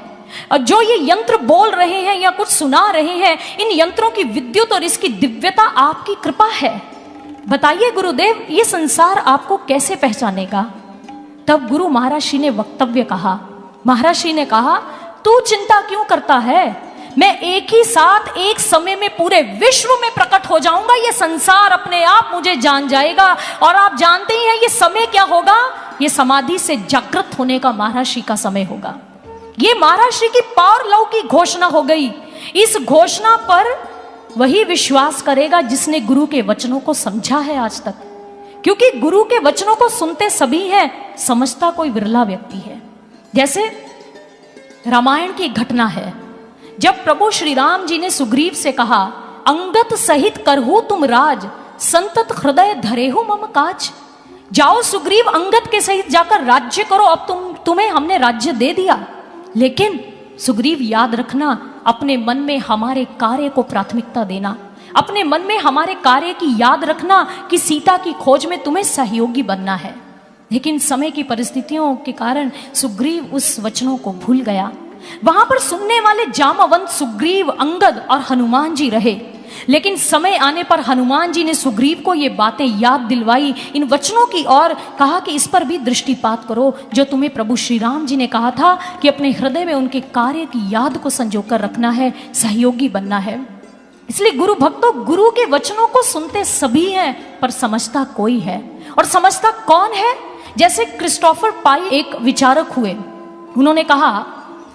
और जो ये यंत्र बोल रहे हैं या कुछ सुना रहे हैं, इन यंत्रों की विद्युत और इसकी दिव्यता आपकी कृपा है। बताइए गुरुदेव, ये संसार आपको कैसे पहचानेगा? तब गुरु महाराज श्री ने वक्तव्य कहा। महाराज श्री ने कहा, तू चिंता क्यों करता है? मैं एक ही साथ एक समय में पूरे विश्व में प्रकट हो जाऊंगा। ये संसार अपने आप मुझे जान जाएगा। और आप जानते ही हैं ये समय क्या होगा? ये समाधि से जागृत होने का महाराज श्री का समय होगा। ये महाराज श्री की पावर लव की घोषणा हो गई। इस घोषणा पर वही विश्वास करेगा जिसने गुरु के वचनों को समझा है आज तक, क्योंकि गुरु के वचनों को सुनते सभी हैं, समझता कोई विरला व्यक्ति है। जैसे रामायण की घटना है, जब प्रभु श्री राम जी ने सुग्रीव से कहा, अंगत सहित करहु तुम राज, संतत हृदय धरेहु मम काज। जाओ सुग्रीव, अंगद के सहित जाकर राज्य करो, अब तुम्हें हमने राज्य दे दिया। लेकिन सुग्रीव याद रखना, अपने मन में हमारे कार्य को प्राथमिकता देना, अपने मन में हमारे कार्य की याद रखना कि सीता की खोज में तुम्हें सहयोगी बनना है। लेकिन समय की परिस्थितियों के कारण सुग्रीव उस वचनों को भूल गया। वहां पर सुनने वाले जामवंत सुग्रीव, अंगद और हनुमान जी रहे। लेकिन समय आने पर हनुमान जी ने सुग्रीव को ये बातें याद दिलवाई, इन वचनों की, और कहा कि इस पर भी दृष्टिपात करो जो तुम्हें प्रभु श्री राम जी ने कहा था कि अपने हृदय में उनके कार्य की याद को संजोकर रखना है, सहयोगी बनना है। इसलिए गुरु भक्तों, गुरु के वचनों को सुनते सभी हैं पर समझता कोई है। और समझता कौन है? जैसे क्रिस्टोफर पाई एक विचारक हुए, उन्होंने कहा,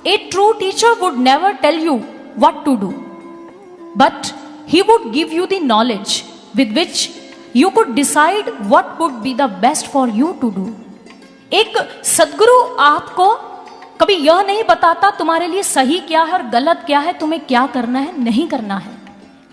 a true teacher would never tell you what to do, but he would give you the knowledge with which you could decide what would be the best for you to do. एक सदगुरु आपको कभी यह नहीं बताता तुम्हारे लिए सही क्या है और गलत क्या है, तुम्हें क्या करना है नहीं करना है,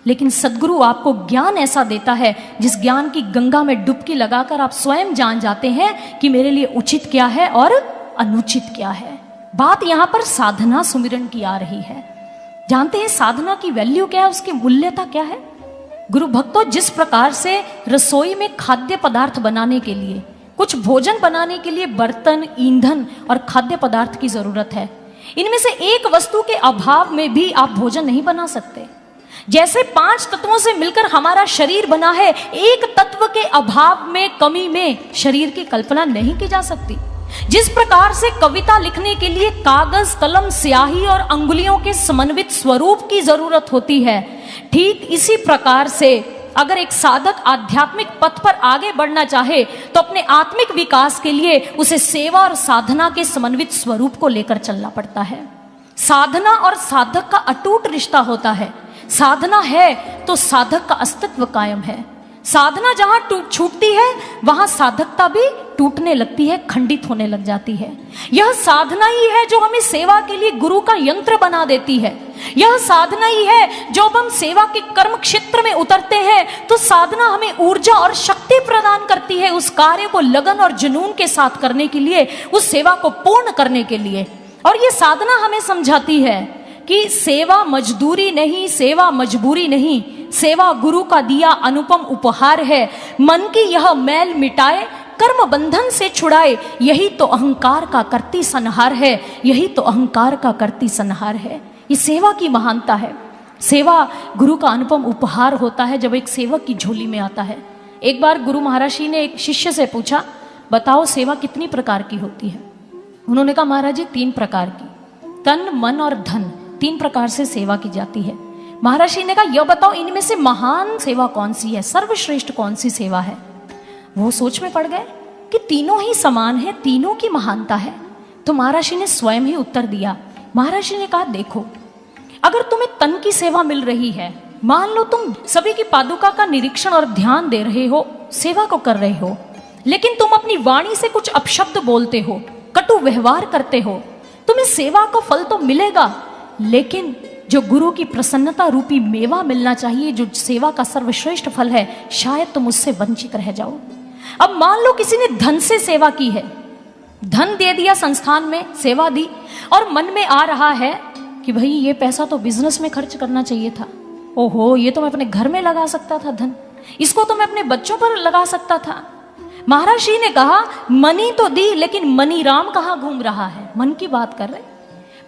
लेकिन सदगुरु आपको ज्ञान ऐसा देता है जिस ज्ञान की गंगा में डुबकी लगाकर आप स्वयं जान जाते हैं कि मेरे लिए उचित क्या है और अनुचित क्या है। बात यहां पर साधना सुमिरन की आ रही है। जानते हैं साधना की वैल्यू क्या है, उसकी मूल्यता क्या है? गुरु भक्तों, जिस प्रकार से रसोई में खाद्य पदार्थ बनाने के लिए, कुछ भोजन बनाने के लिए बर्तन, ईंधन और खाद्य पदार्थ की जरूरत है, इनमें से एक वस्तु के अभाव में भी आप भोजन नहीं बना सकते। जैसे 5 तत्वों से मिलकर हमारा शरीर बना है, एक तत्व के अभाव में, कमी में शरीर की कल्पना नहीं की जा सकती। जिस प्रकार से कविता लिखने के लिए कागज, कलम, स्याही और अंगुलियों के समन्वित स्वरूप की जरूरत होती है, ठीक इसी प्रकार से अगर एक साधक आध्यात्मिक पथ पर आगे बढ़ना चाहे तो अपने आत्मिक विकास के लिए उसे सेवा और साधना के समन्वित स्वरूप को लेकर चलना पड़ता है। साधना और साधक का अटूट रिश्ता होता है। साधना है तो साधक का अस्तित्व कायम है। साधना जहां छूटती है वहां साधकता भी टूटने लगती है, खंडित होने लग जाती है। यह साधना ही है जो हमें सेवा के लिए गुरु का यंत्र बना देती है। यह साधना ही है जो अब हम सेवा के कर्म क्षेत्र में उतरते हैं तो साधना हमें ऊर्जा और शक्ति प्रदान करती है उस कार्य को लगन और जुनून के साथ करने के लिए, उस सेवा को पूर्ण करने के लिए। और ये साधना हमें समझाती है कि सेवा मजदूरी नहीं, सेवा मजबूरी नहीं, सेवा गुरु का दिया अनुपम उपहार है। मन की यह मैल मिटाए, कर्म बंधन से छुड़ाए, यही तो अहंकार का करती संहार है, यही तो अहंकार का करती संहार है। ये सेवा की महानता है। सेवा गुरु का अनुपम उपहार होता है जब एक सेवक की झोली में आता है। एक बार गुरु महाराज जी ने एक शिष्य से पूछा, बताओ सेवा कितनी प्रकार की होती है? उन्होंने कहा, महाराज जी 3 प्रकार की, तन, मन और धन, 3 प्रकार से सेवा की जाती है। महाराज जी ने कहा, यह बताओ इनमें से महान सेवा कौन सी है, सर्वश्रेष्ठ कौन सी सेवा है? वो सोच में पड़ गए कि तीनों ही समान है, तीनों की महानता है। तो महाराज जी ने स्वयं ही उत्तर दिया। महाराज जी ने कहा, देखो, अगर तुम्हें तन की सेवा मिल रही है, मान लो तुम सभी की पादुका का निरीक्षण और ध्यान दे रहे हो, सेवा को कर रहे हो, लेकिन तुम अपनी वाणी से कुछ अपशब्द बोलते हो, कटु व्यवहार करते हो, तुम्हें सेवा का फल तो मिलेगा, लेकिन जो गुरु की प्रसन्नता रूपी मेवा मिलना चाहिए, जो सेवा का सर्वश्रेष्ठ फल है, शायद तुम उससे वंचित रह जाओ। अब मान लो किसी ने धन से सेवा की है, धन दे दिया, संस्थान में सेवा दी, और मन में आ रहा है कि भाई ये पैसा तो बिजनेस में खर्च करना चाहिए था, ओहो ये तो मैं अपने घर में लगा सकता था, धन इसको तो मैं अपने बच्चों पर लगा सकता था। महाराज जी ने कहा, मनी तो दी, लेकिन मनी राम कहाँ घूम रहा है? मन की बात कर रहे,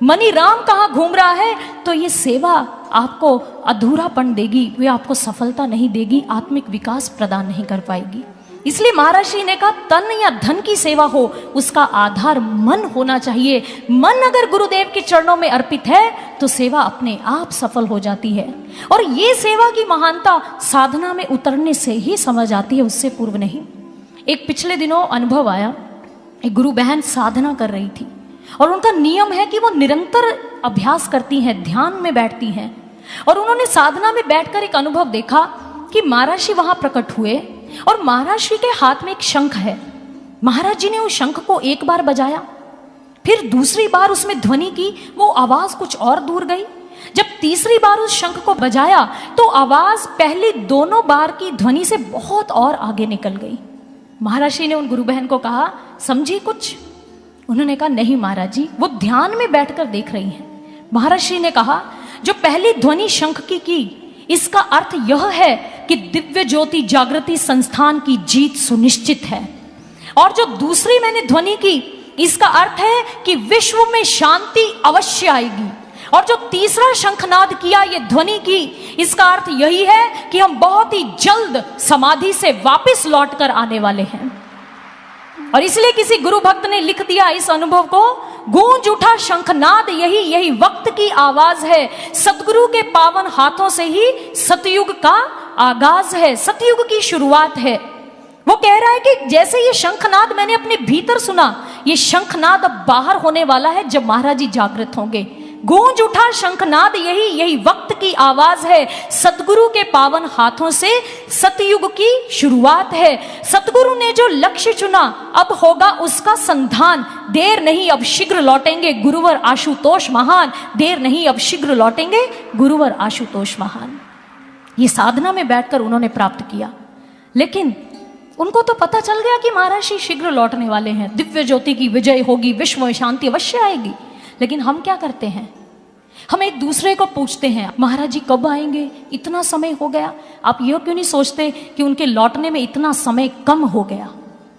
मनी राम कहाँ घूम रहा है? तो ये सेवा आपको अधूरापन देगी, वे आपको सफलता नहीं देगी, आत्मिक विकास प्रदान नहीं कर पाएगी। इसलिए महाराज जी ने कहा, तन या धन की सेवा हो, उसका आधार मन होना चाहिए। मन अगर गुरुदेव के चरणों में अर्पित है तो सेवा अपने आप सफल हो जाती है। और ये सेवा की महानता साधना में उतरने से ही समझ आती है, उससे पूर्व नहीं। एक पिछले दिनों अनुभव आया, एक गुरु बहन साधना कर रही थी और उनका नियम है कि वो निरंतर अभ्यास करती हैं, ध्यान में बैठती हैं। और उन्होंने साधना में बैठकर एक अनुभव देखा कि महाराज जी वहां प्रकट हुए और महाराज जी के हाथ में एक शंख है। महाराज जी ने उस शंख को एक बार बजाया, फिर दूसरी बार उसमें ध्वनि की, वो आवाज कुछ और दूर गई। जब तीसरी बार उस शंख को बजाया तो आवाज पहली दोनों बार की ध्वनि से बहुत और आगे निकल गई। महाराज जी ने उन गुरु बहन को कहा, समझी कुछ? उन्होंने कहा, नहीं महाराज जी, वो ध्यान में बैठकर देख रही हैं। महाराज जी ने कहा, जो पहली ध्वनि शंख की इसका अर्थ यह है कि दिव्य ज्योति जागृति संस्थान की जीत सुनिश्चित है। और जो दूसरी मैंने ध्वनि की, इसका अर्थ है कि विश्व में शांति अवश्य आएगी। और जो तीसरा शंखनाद किया, ये ध्वनि की, इसका अर्थ यही है कि हम बहुत ही जल्द समाधि से वापस लौटकर आने वाले हैं। और इसलिए किसी गुरु भक्त ने लिख दिया इस अनुभव को, गूंज उठा शंखनाद, यही वक्त की आवाज है, सतगुरु के पावन हाथों से ही सतयुग का आगाज है, सतयुग की शुरुआत है। वो कह रहा है कि जैसे ये शंखनाद मैंने अपने भीतर सुना, ये शंखनाद अब बाहर होने वाला है जब महाराज जी जागृत होंगे। गूंज उठा शंखनाद, यही वक्त की आवाज है, सतगुरु के पावन हाथों से सतयुग की शुरुआत है। सतगुरु ने जो लक्ष्य चुना, अब होगा उसका संधान, देर नहीं अब शीघ्र लौटेंगे गुरुवर आशुतोष महान, देर नहीं अब शीघ्र लौटेंगे गुरुवर आशुतोष महान। ये साधना में बैठकर उन्होंने प्राप्त किया, लेकिन उनको तो पता चल गया कि महाराज जी शीघ्र लौटने वाले हैं, दिव्य ज्योति की विजय होगी, विश्व में शांति अवश्य आएगी। लेकिन हम क्या करते हैं? हम एक दूसरे को पूछते हैं, महाराज जी कब आएंगे, इतना समय हो गया। आप यह क्यों नहीं सोचते कि उनके लौटने में इतना समय कम हो गया,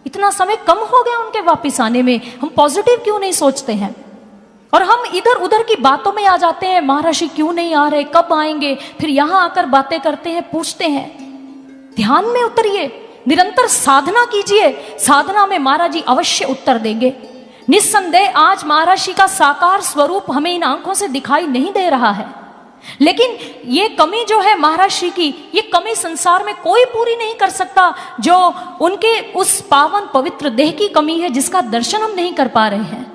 इतना समय कम हो गया उनके वापस आने में। हम पॉजिटिव क्यों नहीं सोचते हैं? और हम इधर उधर की बातों में आ जाते हैं, महाराज जी क्यों नहीं आ रहे, कब आएंगे, फिर यहां आकर बातें करते हैं, पूछते हैं। ध्यान में उतरिए, निरंतर साधना कीजिए, साधना में महाराज जी अवश्य उत्तर देंगे। निस्संदेह आज महाराज जी का साकार स्वरूप हमें इन आंखों से दिखाई नहीं दे रहा है, लेकिन ये कमी जो है महाराज जी की, ये कमी संसार में कोई पूरी नहीं कर सकता, जो उनके उस पावन पवित्र देह की कमी है जिसका दर्शन हम नहीं कर पा रहे हैं।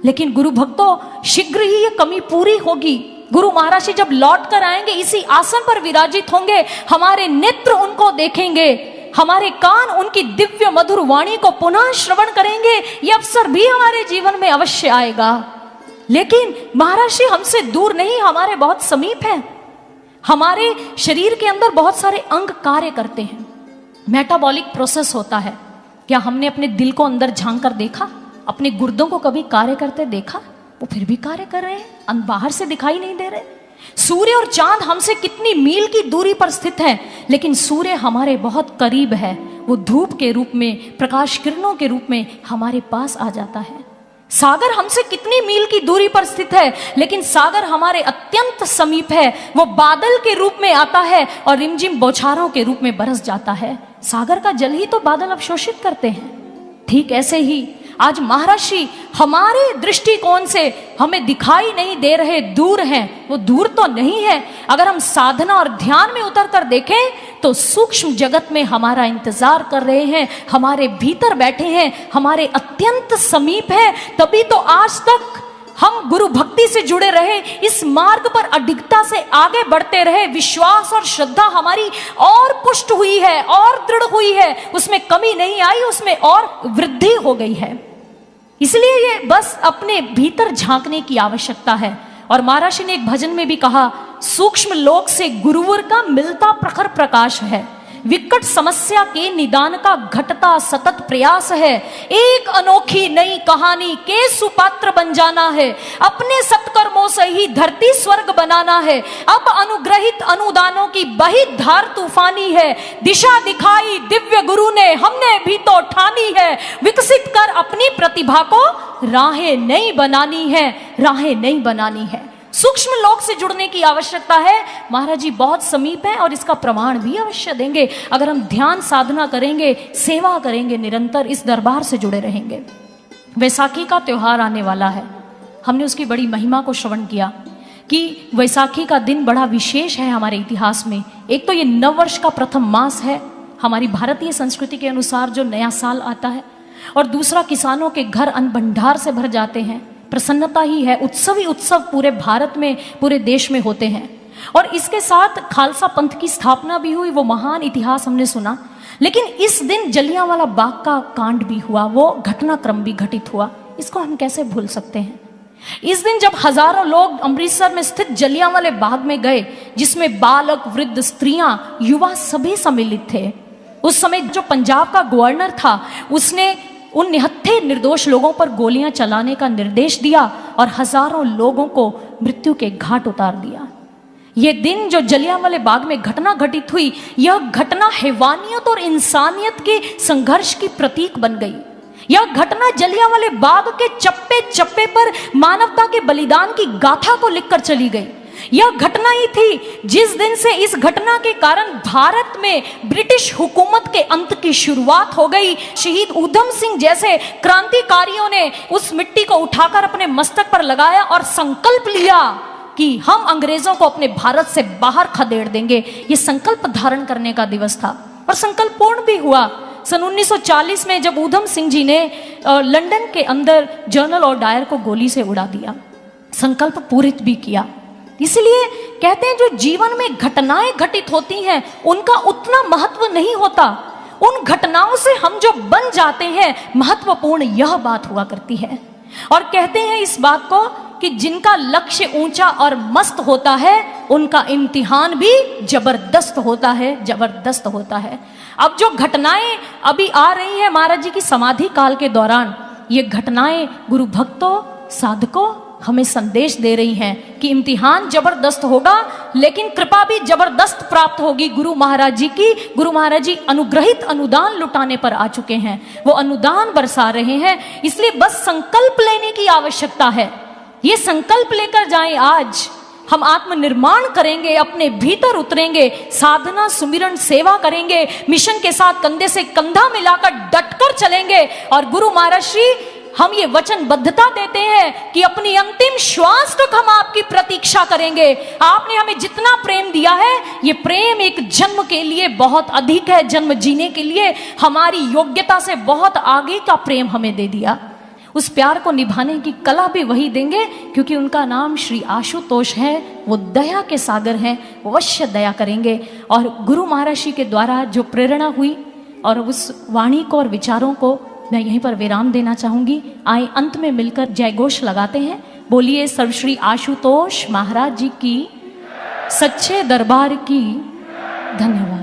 लेकिन गुरु भक्तों, शीघ्र ही ये कमी पूरी होगी। गुरु महाराज जी जब लौट कर आएंगे, इसी आसन पर विराजित होंगे, हमारे नेत्र उनको देखेंगे, हमारे कान उनकी दिव्य मधुर वाणी को पुनः श्रवण करेंगे। ये अवसर भी हमारे जीवन में अवश्य आएगा। लेकिन महाराज जी हमसे दूर नहीं, हमारे बहुत समीप है। हमारे शरीर के अंदर बहुत सारे अंग कार्य करते हैं, मेटाबॉलिक प्रोसेस होता है। क्या हमने अपने दिल को अंदर झांक कर देखा? अपने गुर्दों को कभी कार्य करते देखा? वो फिर भी कार्य कर रहे हैं, बाहर से दिखाई नहीं दे रहे। सूर्य और चांद हमसे कितनी मील की दूरी पर स्थित है, लेकिन सूर्य हमारे बहुत करीब है। वो धूप के रूप में, प्रकाश किरणों के रूप में हमारे पास आ जाता है। सागर हमसे कितनी मील की दूरी पर स्थित है, लेकिन सागर हमारे अत्यंत समीप है। वो बादल के रूप में आता है और रिमझिम बौछारों के रूप में बरस जाता है। सागर का जल ही तो बादल अवशोषित करते हैं। ठीक ऐसे ही आज महाराज जी हमारे दृष्टिकोण से हमें दिखाई नहीं दे रहे, दूर हैं। वो दूर तो नहीं है, अगर हम साधना और ध्यान में उतर कर देखें तो सूक्ष्म जगत में हमारा इंतजार कर रहे हैं, हमारे भीतर बैठे हैं, हमारे अत्यंत समीप है। तभी तो आज तक हम गुरु भक्ति से जुड़े रहे, इस मार्ग पर अडिगता से आगे बढ़ते रहे। विश्वास और श्रद्धा हमारी और पुष्ट हुई है, और दृढ़ हुई है, उसमें कमी नहीं आई, उसमें और वृद्धि हो गई है। इसलिए ये बस अपने भीतर झांकने की आवश्यकता है। और महाराज जी ने एक भजन में भी कहा, सूक्ष्म लोक से गुरुवर का मिलता प्रखर प्रकाश है, विकट समस्या के निदान का घटता सतत प्रयास है। एक अनोखी नई कहानी के सुपात्र बन जाना है, अपने सत्कर्मों से ही धरती स्वर्ग बनाना है। अब अनुग्रहित अनुदानों की बही धार तूफानी है, दिशा दिखाई दिव्य गुरु ने, हमने भी तो ठानी है। विकसित कर अपनी प्रतिभा को राहें नई बनानी है, राहें नई बनानी है। सूक्ष्म लोक से जुड़ने की आवश्यकता है। महाराज जी बहुत समीप है और इसका प्रमाण भी अवश्य देंगे। अगर हम ध्यान साधना करेंगे, सेवा करेंगे, निरंतर इस दरबार से जुड़े रहेंगे। वैसाखी का त्योहार आने वाला है, हमने उसकी बड़ी महिमा को श्रवण किया कि वैसाखी का दिन बड़ा विशेष है हमारे इतिहास में। एक तो ये नववर्ष का प्रथम मास है, हमारी भारतीय संस्कृति के अनुसार जो नया साल आता है, और दूसरा किसानों के घर अन्न भंडार से भर जाते हैं। प्रसन्नता ही है, उत्सव ही उत्सव पूरे भारत में, पूरे देश में होते हैं। और इसके साथ खालसा पंथ की स्थापना भी हुई, वो महान इतिहास हमने सुना। लेकिन इस दिन जलियांवाला बाग का कांड भी हुआ, वो घटनाक्रम भी घटित हुआ, इसको हम कैसे भूल सकते हैं। इस दिन जब हजारों लोग अमृतसर में स्थित जलियांवाले बाग में गए, जिसमें बालक, वृद्ध, स्त्रियां, युवा सभी सम्मिलित थे। उस समय जो पंजाब का गवर्नर था, उसने उन निहत्थे निर्दोष लोगों पर गोलियां चलाने का निर्देश दिया और हजारों लोगों को मृत्यु के घाट उतार दिया। यह दिन जो जलियांवाले बाग में घटना घटित हुई, यह घटना हैवानियत और इंसानियत के संघर्ष की प्रतीक बन गई। यह घटना जलियांवाले बाग के चप्पे चप्पे पर मानवता के बलिदान की गाथा को लिखकर चली गई। यह घटना ही थी जिस दिन से इस घटना के कारण भारत में ब्रिटिश हुकूमत के अंत की शुरुआत हो गई। शहीद ऊधम सिंह जैसे क्रांतिकारियों ने उस मिट्टी को उठाकर अपने मस्तक पर लगाया और संकल्प लिया कि हम अंग्रेजों को अपने भारत से बाहर खदेड़ देंगे। यह संकल्प धारण करने का दिवस था और संकल्प पूर्ण भी हुआ। सन 1940 में जब ऊधम सिंह जी ने लंदन के अंदर जनरल और डायर को गोली से उड़ा दिया, संकल्प पूरित भी किया। इसलिए कहते हैं जो जीवन में घटनाएं घटित होती हैं उनका उतना महत्व नहीं होता, उन घटनाओं से हम जो बन जाते हैं महत्वपूर्ण यह बात हुआ करती है। और कहते हैं इस बात को कि जिनका लक्ष्य ऊंचा और मस्त होता है उनका इम्तिहान भी जबरदस्त होता है, जबरदस्त होता है। अब जो घटनाएं अभी आ रही हैं महाराज जी की समाधि काल के दौरान, ये घटनाएं गुरु भक्तों, साधकों हमें संदेश दे रही हैं कि इम्तिहान जबरदस्त होगा, लेकिन कृपा भी जबरदस्त प्राप्त होगी गुरु महाराज जी की। गुरु महाराज जी अनुग्रहित अनुदान लुटाने पर आ चुके हैं, वो अनुदान बरसा रहे हैं। इसलिए बस संकल्प लेने की आवश्यकता है। ये संकल्प लेकर जाएं, आज हम आत्मनिर्माण करेंगे, अपने भीतर उतरेंगे, साधना सुमिरन सेवा करेंगे, मिशन के साथ कंधे से कंधा मिलाकर डटकर चलेंगे। और गुरु महाराज श्री हम ये वचनबद्धता देते हैं कि अपनी अंतिम श्वास तक हम आपकी प्रतीक्षा करेंगे। आपने हमें जितना प्रेम दिया है, ये प्रेम एक जन्म के लिए बहुत अधिक है, जन्म जीने के लिए हमारी योग्यता से बहुत आगे का प्रेम हमें दे दिया। उस प्यार को निभाने की कला भी वही देंगे, क्योंकि उनका नाम श्री आशुतोष है। वो दया के सागर हैं, वो अवश्य दया करेंगे। और गुरु महाराज जी के द्वारा जो प्रेरणा हुई और उस वाणी को और विचारों को मैं यहीं पर विराम देना चाहूंगी। आए अंत में मिलकर जय घोष लगाते हैं। बोलिए सर्वश्री आशुतोष महाराज जी की, सच्चे दरबार की। धन्यवाद।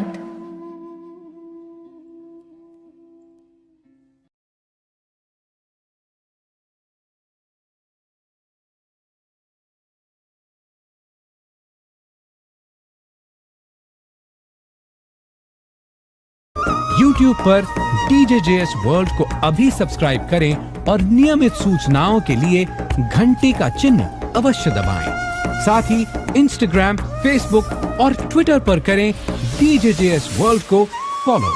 YouTube पर DJJS वर्ल्ड को अभी सब्सक्राइब करें और नियमित सूचनाओं के लिए घंटी का चिन्ह अवश्य दबाएं। साथ ही Instagram, Facebook और Twitter पर करें DJJS वर्ल्ड को फॉलो।